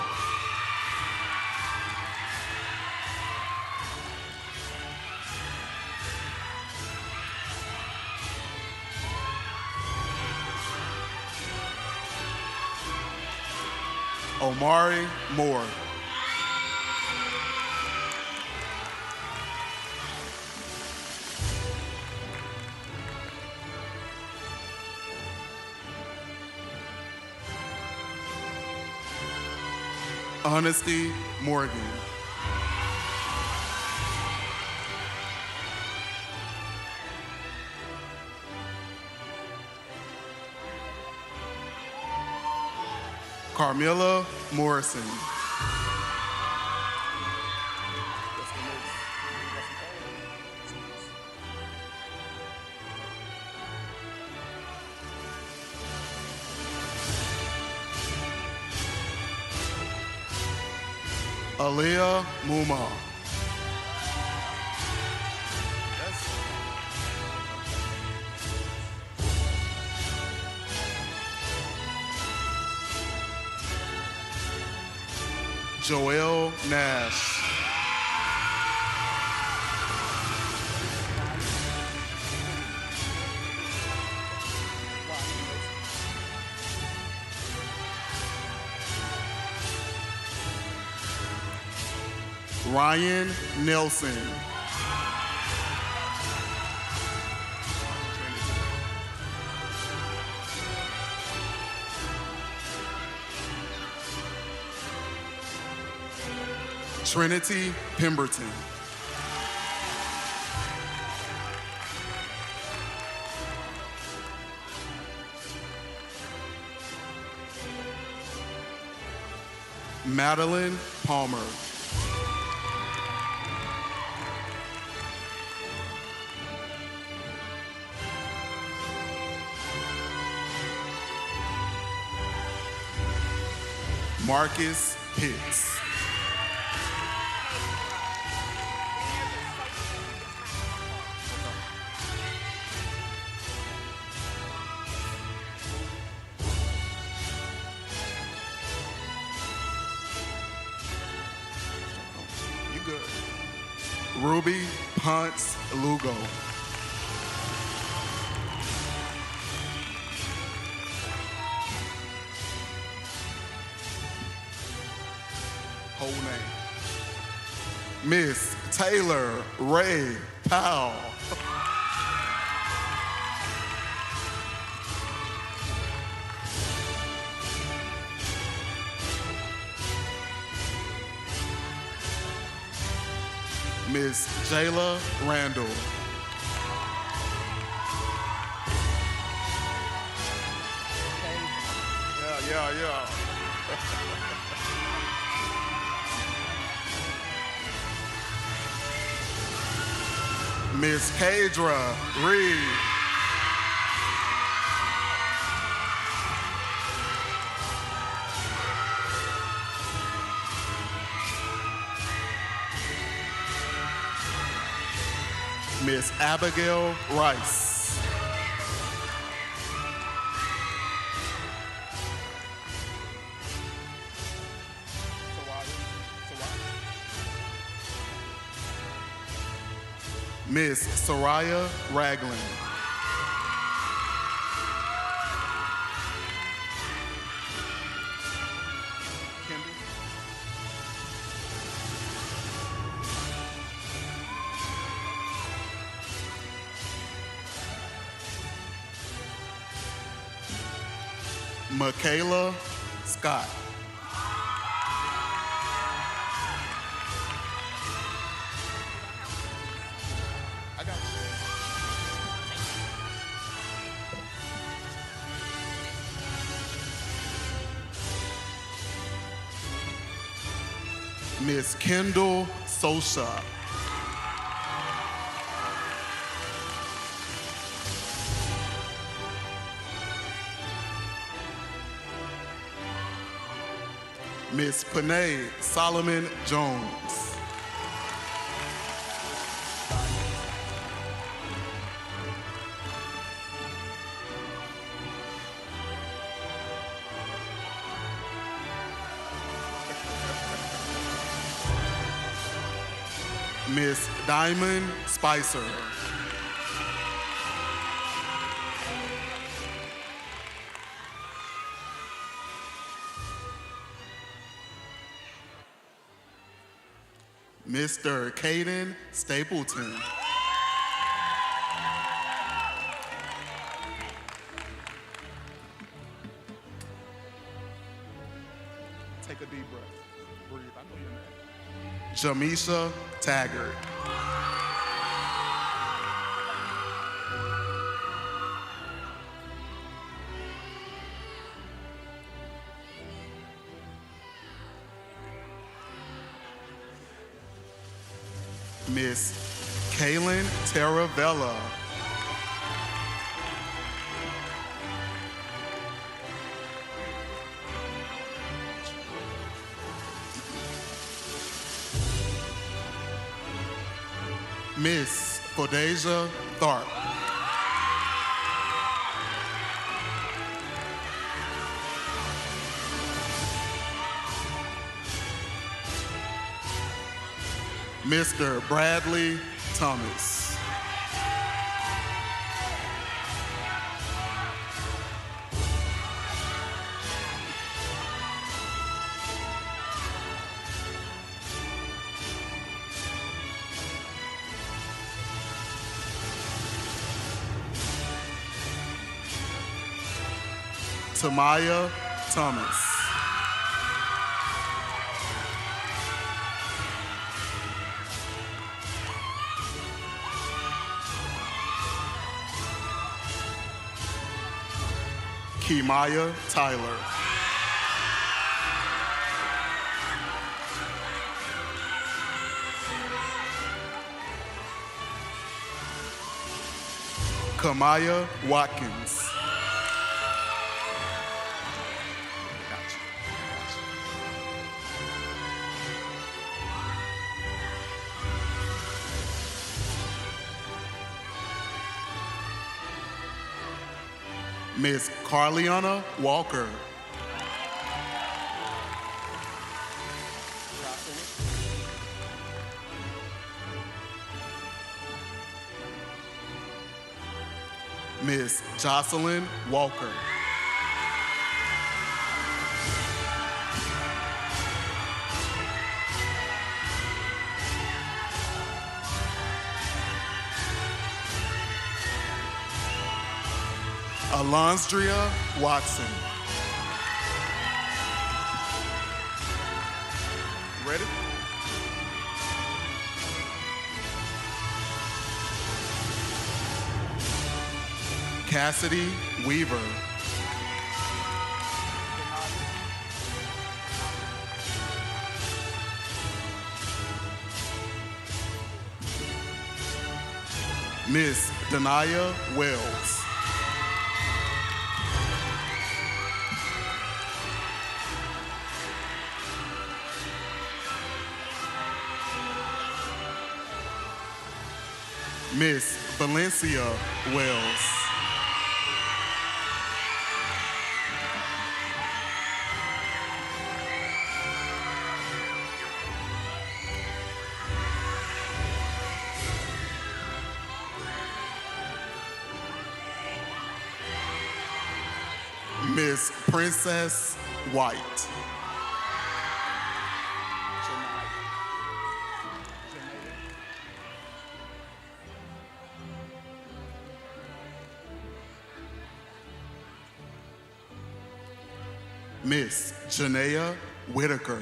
Omari Moore. Honesty Morgan. Carmilla Morrison. Aaliyah Muma. Joelle Nash. Ryan Nelson. Trinity Pemberton. Madeline Palmer. Marcus Pitts. You good. Ruby Ponce Lugo. Whole name. Miss Taylor Ray Powell. Miss Jayla Randall. Yeah. Miss Kadra Reed. Miss Abigail Rice. Miss Soraya Ragland. Michaela Scott. I got you. Miss Kendall Sosa. Miss Panay Solomon Jones. Miss Diamond Spicer. Mr. Caden Stapleton. Take a deep breath. Breathe. I know you're mad. Jamisha Taggart. Miss Kaylin Taravella. Miss Bodeja Tharp. Mr. Bradley Thomas. Tamaya Thomas. Kimaya Tyler. Kamaya Watkins. Miss Carliana Walker. Miss Jocelyn Walker. Alondria Watson. Ready? Cassidy Weaver. Miss Denia Wells. Miss Valencia Wells. Miss Princess White. Miss Janea Whitaker.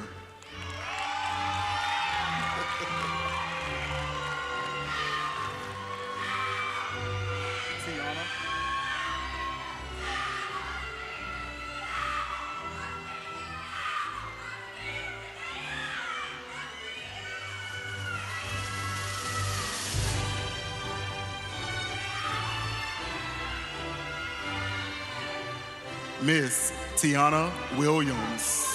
Miss Tiana Williams.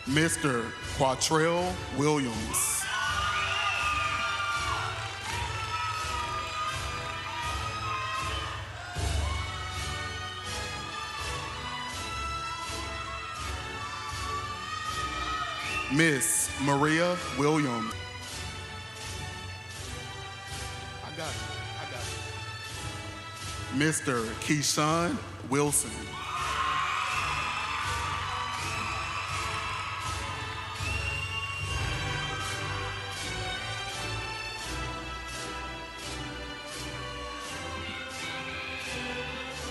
Mr. Quatrell Williams. Miss Maria Williams. I got it. Mr. Keyshawn Wilson.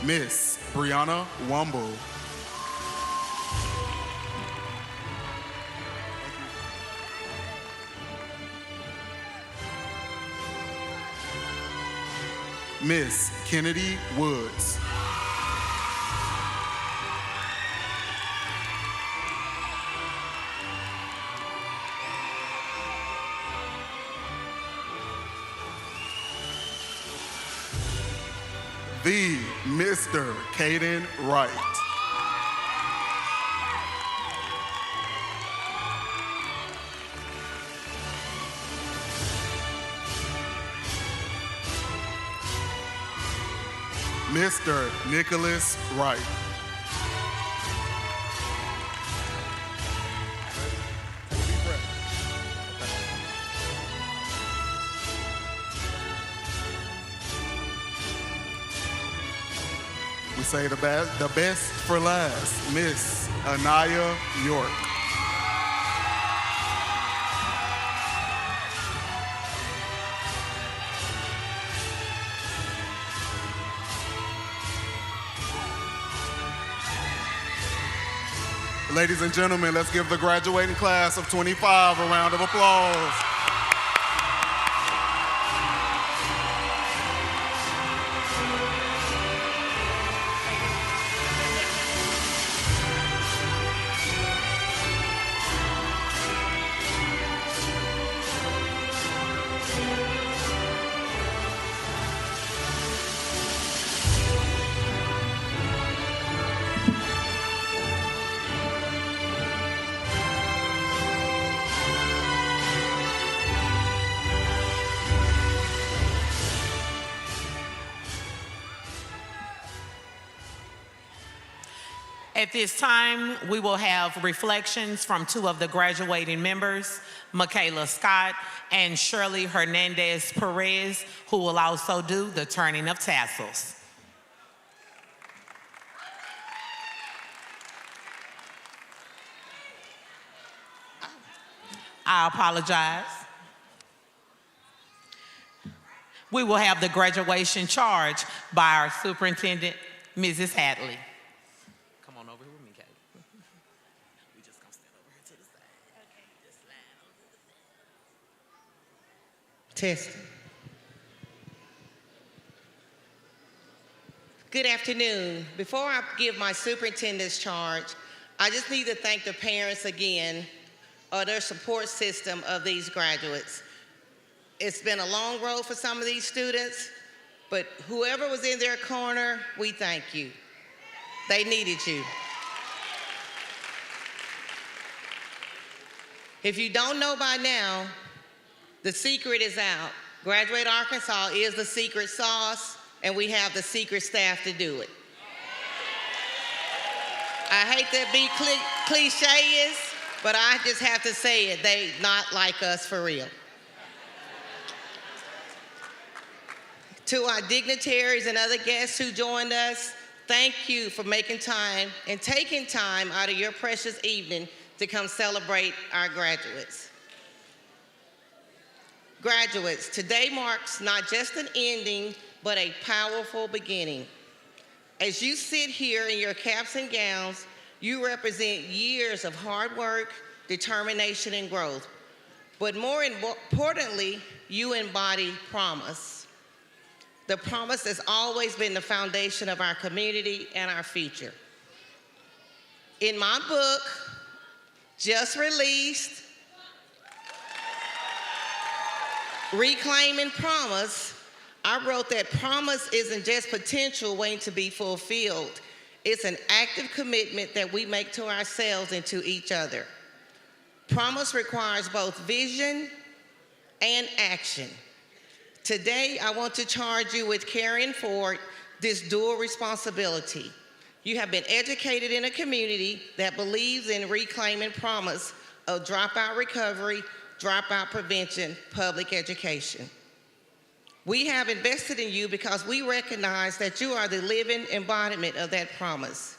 Miss Brianna Wumble. Miss Kennedy Woods. The Mr. Caden Wright. Mr. Nicholas Wright. We say the best for last, Miss Anaya York. Ladies and gentlemen, let's give the graduating class of 25 a round of applause. At this time, we will have reflections from two of the graduating members, Michaela Scott and Shirley Hernandez Perez, who will also do the turning of tassels. I apologize. We will have the graduation charge by our superintendent, Mrs. Hadley. Come on over here with me, Kate. We just gonna stand over here to the side. Okay. Just slide Testing. Good afternoon. Before I give my superintendent's charge, I just need to thank the parents again or their support system of these graduates. It's been a long road for some of these students, but whoever was in their corner, we thank you. They needed you. If you don't know by now, the secret is out. Graduate Arkansas is the secret sauce, and we have the secret staff to do it. I hate to be cliches, but I just have to say it. They not like us for real. To our dignitaries and other guests who joined us, thank you for making time and taking time out of your precious evening to come celebrate our graduates. Graduates, today marks not just an ending, but a powerful beginning. As you sit here in your caps and gowns, you represent years of hard work, determination, and growth. But more importantly, you embody promise. The promise has always been the foundation of our community and our future. In my book, just released, Reclaiming Promise, I wrote that promise isn't just potential waiting to be fulfilled. It's an active commitment that we make to ourselves and to each other. Promise requires both vision and action. Today, I want to charge you with carrying forward this dual responsibility. You have been educated in a community that believes in reclaiming promise of dropout recovery, dropout prevention, public education. We have invested in you because we recognize that you are the living embodiment of that promise.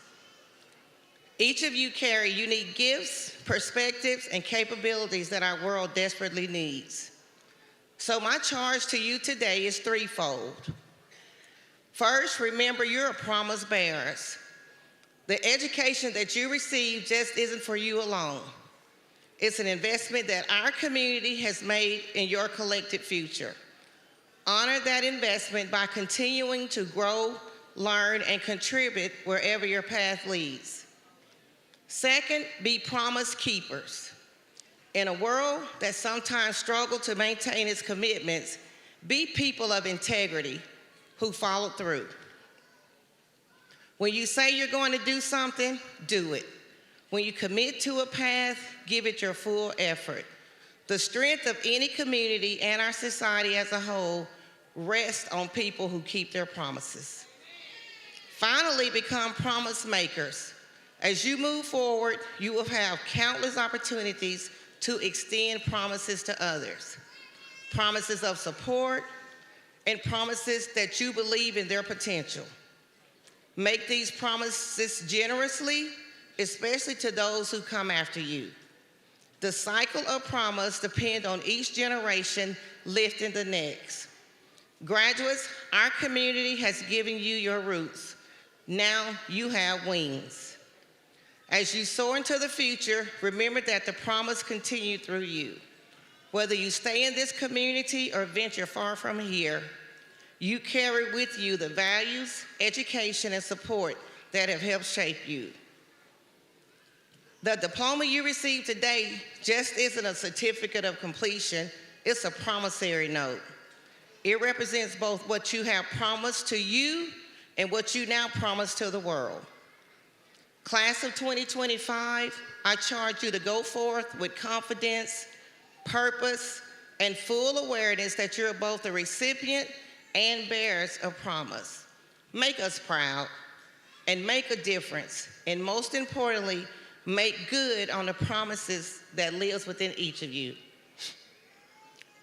Each of you carry unique gifts, perspectives, and capabilities that our world desperately needs. So my charge to you today is threefold. First, remember you're promise bearers. The education that you receive just isn't for you alone. It's an investment that our community has made in your collective future. Honor that investment by continuing to grow, learn, and contribute wherever your path leads. Second, be promise keepers. In a world that sometimes struggles to maintain its commitments, be people of integrity who follow through. When you say you're going to do something, do it. When you commit to a path, give it your full effort. The strength of any community and our society as a whole rests on people who keep their promises. Finally, become promise makers. As you move forward, you will have countless opportunities to extend promises to others. Promises of support and promises that you believe in their potential. Make these promises generously, especially to those who come after you. The cycle of promise depends on each generation lifting the next. Graduates, our community has given you your roots. Now you have wings. As you soar into the future, remember that the promise continues through you. Whether you stay in this community or venture far from here, you carry with you the values, education, and support that have helped shape you. The diploma you receive today just isn't a certificate of completion, it's a promissory note. It represents both what you have promised to you and what you now promise to the world. Class of 2025, I charge you to go forth with confidence, purpose, and full awareness that you're both the recipient and bearers of promise. Make us proud and make a difference, and most importantly, make good on the promises that lives within each of you.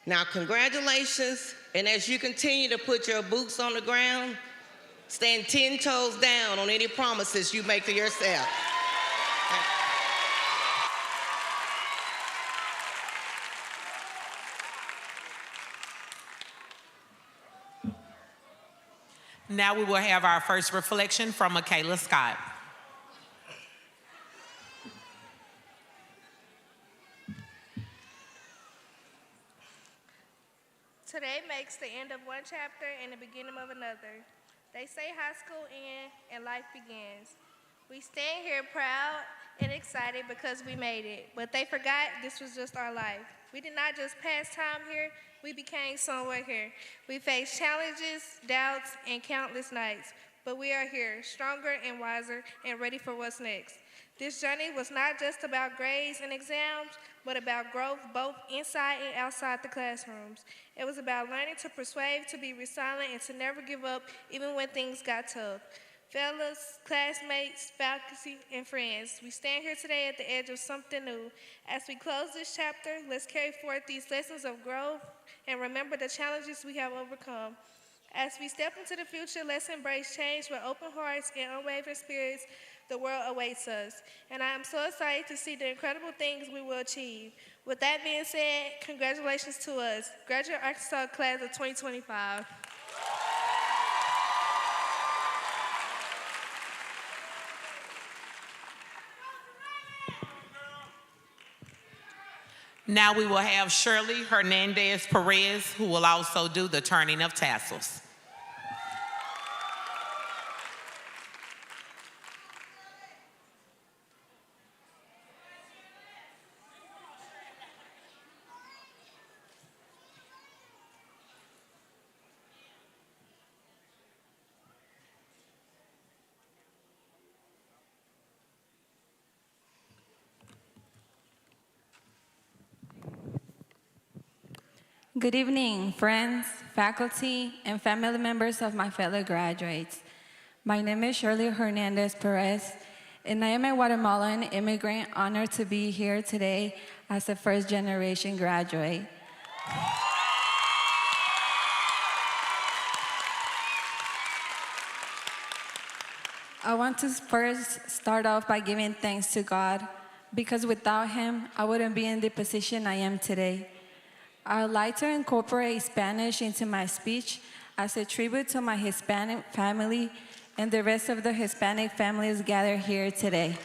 Now, congratulations, and as you continue to put your boots on the ground, stand 10 toes down on any promises you make to yourself. Now we will have our first reflection from Michaela Scott. Today makes the end of one chapter and the beginning of another. They say high school ends and life begins. We stand here proud and excited because we made it, but they forgot this was just our life. We did not just pass time here, we became somewhere here. We faced challenges, doubts, and countless nights, but we are here, stronger and wiser and ready for what's next. This journey was not just about grades and exams, but about growth both inside and outside the classrooms. It was about learning to persuade, to be resilient, and to never give up even when things got tough. Fellas, classmates, faculty, and friends, we stand here today at the edge of something new. As we close this chapter, let's carry forth these lessons of growth and remember the challenges we have overcome. As we step into the future, let's embrace change with open hearts and unwavering spirits. The world awaits us. And I am so excited to see the incredible things we will achieve. With that being said, congratulations to us, Graduate Arkansas Class of 2025. Now we will have Shirley Hernandez Perez, who will also do the turning of tassels. Good evening, friends, faculty, and family members of my fellow graduates. My name is Shirley Hernandez Perez, and I am a Guatemalan immigrant honored to be here today as a first-generation graduate. I want to first start off by giving thanks to God, because without Him, I wouldn't be in the position I am today. I would like to incorporate Spanish into my speech as a tribute to my Hispanic family and the rest of the Hispanic families gathered here today.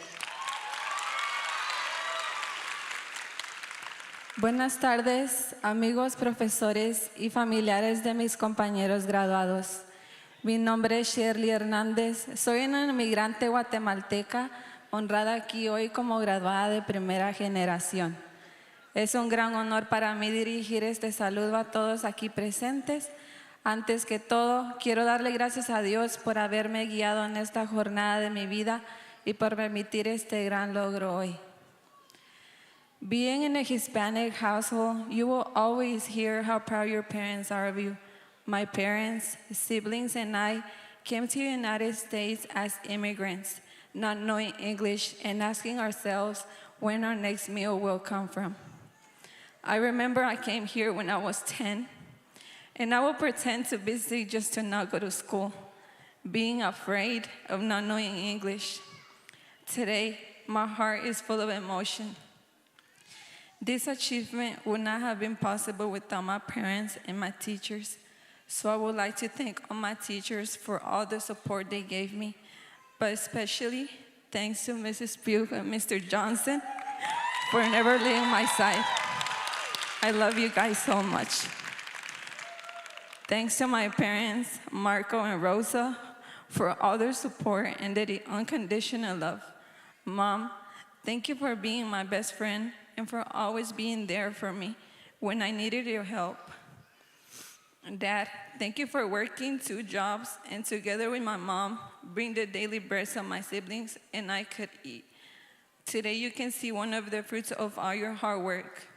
Buenas tardes, amigos, profesores y familiares de mis compañeros graduados. Mi nombre es Shirley Hernández. Soy una inmigrante guatemalteca honrada aquí hoy como graduada de primera generación. Es un gran honor para mí dirigir este saludo a todos aquí presentes. Antes que todo, quiero darle gracias a Dios por haberme guiado en esta jornada de mi vida y por permitir este gran logro hoy. Being in a Hispanic household, you will always hear how proud your parents are of you. My parents, siblings, and I came to the United States as immigrants, not knowing English and asking ourselves when our next meal will come from. I remember I came here when I was 10, and I would pretend to be sick just to not go to school, being afraid of not knowing English. Today, my heart is full of emotion. This achievement would not have been possible without my parents and my teachers, so I would like to thank all my teachers for all the support they gave me, but especially thanks to Mrs. Pugh and Mr. Johnson for never leaving my side. I love you guys so much. Thanks to my parents, Marco and Rosa, for all their support and their unconditional love. Mom, thank you for being my best friend and for always being there for me when I needed your help. Dad, thank you for working 2 jobs and together with my mom, bring the daily bread so my siblings and I could eat. Today you can see one of the fruits of all your hard work.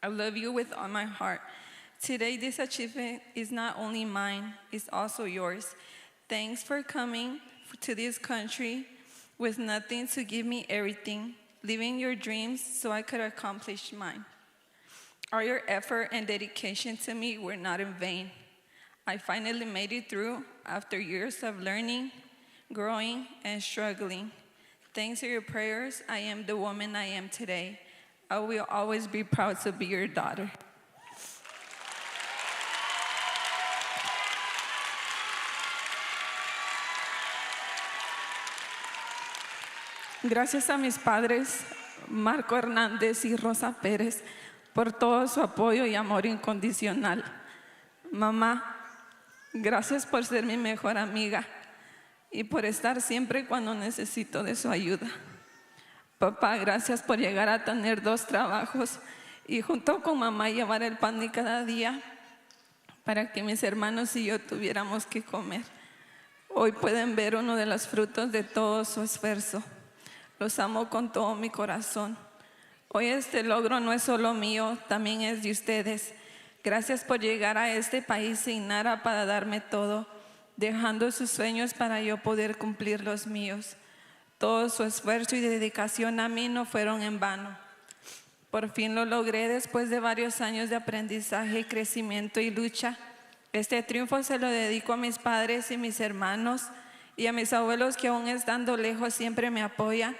I love you with all my heart. Today, this achievement is not only mine, it's also yours. Thanks for coming to this country with nothing to give me everything, living your dreams so I could accomplish mine. All your effort and dedication to me were not in vain. I finally made it through after years of learning, growing, and struggling. Thanks to your prayers, I am the woman I am today. I will always be proud to be your daughter. Gracias a mis padres, Marco Hernández y Rosa Pérez, por todo su apoyo y amor incondicional. Mamá, gracias por ser mi mejor amiga y por estar siempre cuando necesito de su ayuda. Papá, gracias por llegar a tener 2 trabajos y junto con mamá llevar el pan de cada día para que mis hermanos y yo tuviéramos que comer. Hoy pueden ver uno de los frutos de todo su esfuerzo. Los amo con todo mi corazón. Hoy este logro no es solo mío, también es de ustedes. Gracias por llegar a este país sin nada para darme todo, dejando sus sueños para yo poder cumplir los míos. Todo su esfuerzo y dedicación a mí no fueron en vano. Por fin lo logré después de varios años de aprendizaje, crecimiento y lucha. Este triunfo se lo dedico a mis padres y mis hermanos y a mis abuelos que aún estando lejos siempre me apoyan.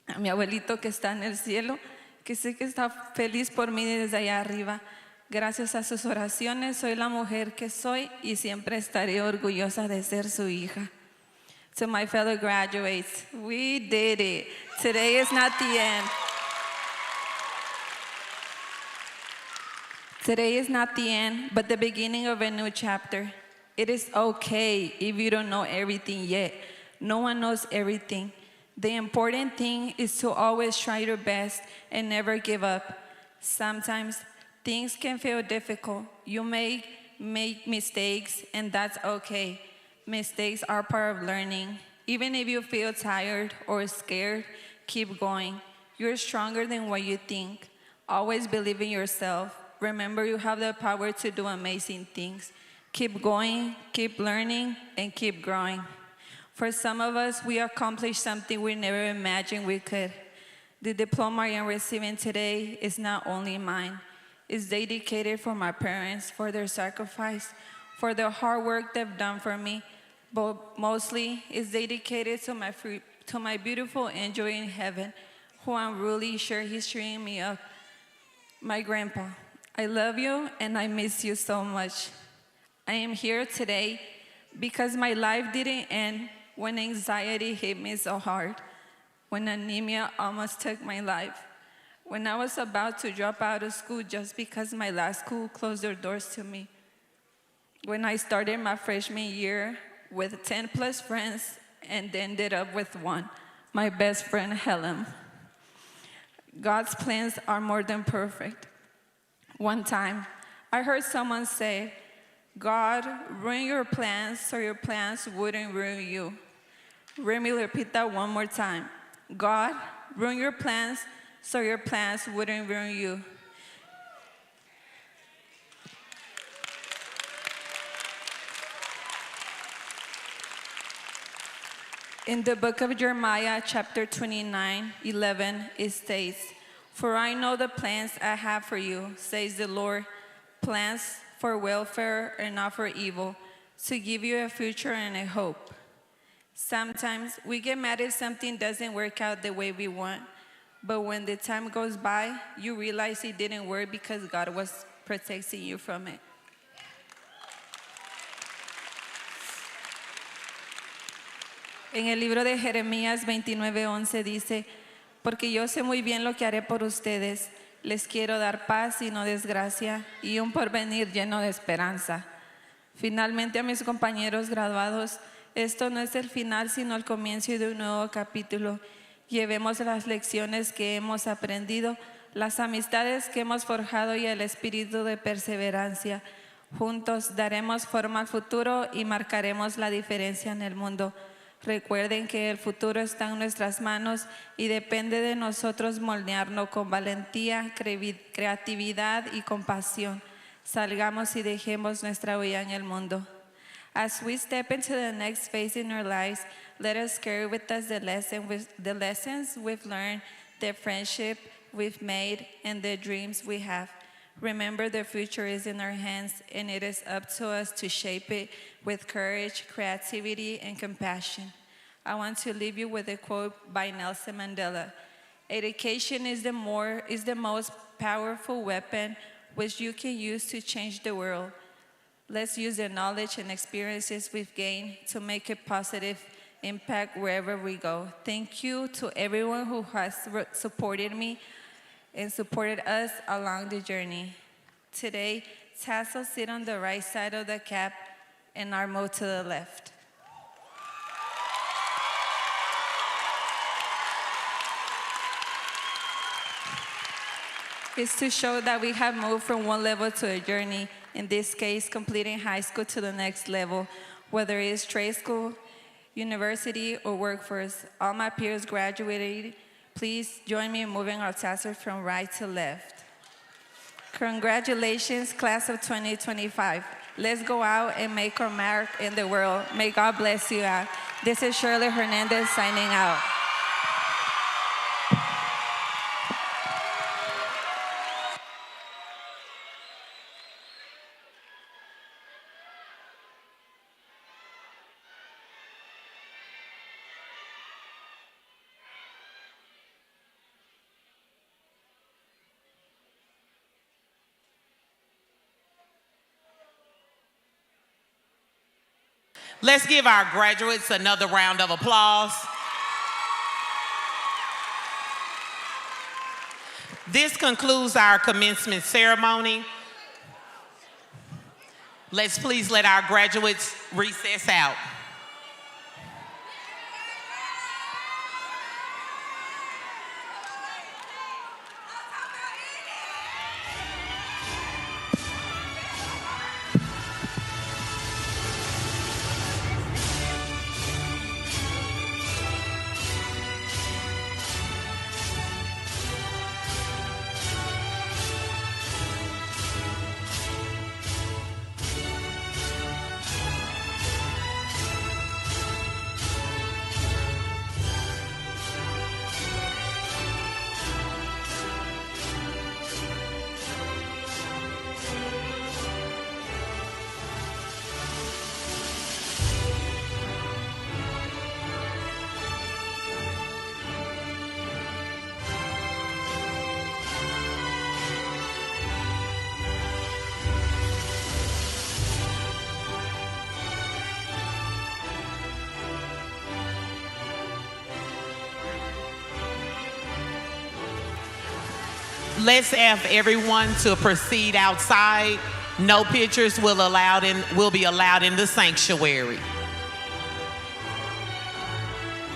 A mi abuelito que está en el cielo, que sé que está feliz por mí desde allá arriba. Gracias a sus oraciones soy la mujer que soy y siempre estaré orgullosa de ser su hija. To my fellow graduates, we did it. Today is not the end. Today is not the end, but the beginning of a new chapter. It is okay if you don't know everything yet. No one knows everything. The important thing is to always try your best and never give up. Sometimes things can feel difficult. You may make mistakes, and that's okay. Mistakes are part of learning. Even if you feel tired or scared, keep going. You're stronger than what you think. Always believe in yourself. Remember, you have the power to do amazing things. Keep going, keep learning, and keep growing. For some of us, we accomplished something we never imagined we could. The diploma I am receiving today is not only mine. It's dedicated for my parents, for their sacrifice, for the hard work they've done for me, but mostly it's dedicated to my beautiful angel in heaven, who I'm really sure he's cheering me up. My grandpa, I love you and I miss you so much. I am here today because my life didn't end when anxiety hit me so hard, when anemia almost took my life, when I was about to drop out of school just because my last school closed their doors to me, when I started my freshman year with 10 plus friends and ended up with one, my best friend Helen. God's plans are more than perfect. One time, I heard someone say, God ruined your plans so your plans wouldn't ruin you. Let me repeat that one more time. God ruined your plans so your plans wouldn't ruin you. In the book of Jeremiah, chapter 29, 11, it states, "For I know the plans I have for you, says the Lord, plans for welfare and not for evil, to give you a future and a hope." Sometimes we get mad if something doesn't work out the way we want, but when the time goes by, you realize it didn't work because God was protecting you from it. En el libro de Jeremías 29:11 dice, porque yo sé muy bien lo que haré por ustedes. Les quiero dar paz y no desgracia, y un porvenir lleno de esperanza. Finalmente, a mis compañeros graduados, esto no es el final, sino el comienzo de un nuevo capítulo. Llevemos las lecciones que hemos aprendido, las amistades que hemos forjado y el espíritu de perseverancia. Juntos daremos forma al futuro y marcaremos la diferencia en el mundo. Recuerden que el futuro está en nuestras manos y depende de nosotros moldearnos con valentía, creatividad y compasión. Salgamos y dejemos nuestra huella en el mundo. As we step into the next phase in our lives, let us carry with us the lessons we've learned, the friendship we've made, and the dreams we have. Remember, the future is in our hands, and it is up to us to shape it with courage, creativity, and compassion. I want to leave you with a quote by Nelson Mandela. Education is the most powerful weapon which you can use to change the world. Let's use the knowledge and experiences we've gained to make a positive impact wherever we go. Thank you to everyone who has supported me and supported us along the journey. Today, tassels sit on the right side of the cap and are moved to the left. It's to show that we have moved from one level to a journey, in this case, completing high school to the next level, whether it's trade school, university, or workforce. All my peers graduated. Please join me in moving our tassels from right to left. Congratulations, class of 2025. Let's go out and make our mark in the world. May God bless you all. This is Shirley Hernandez signing out. Let's give our graduates another round of applause. This concludes our commencement ceremony. Let's please let our graduates recess out. Let's have everyone to proceed outside. No pictures will be allowed in the sanctuary.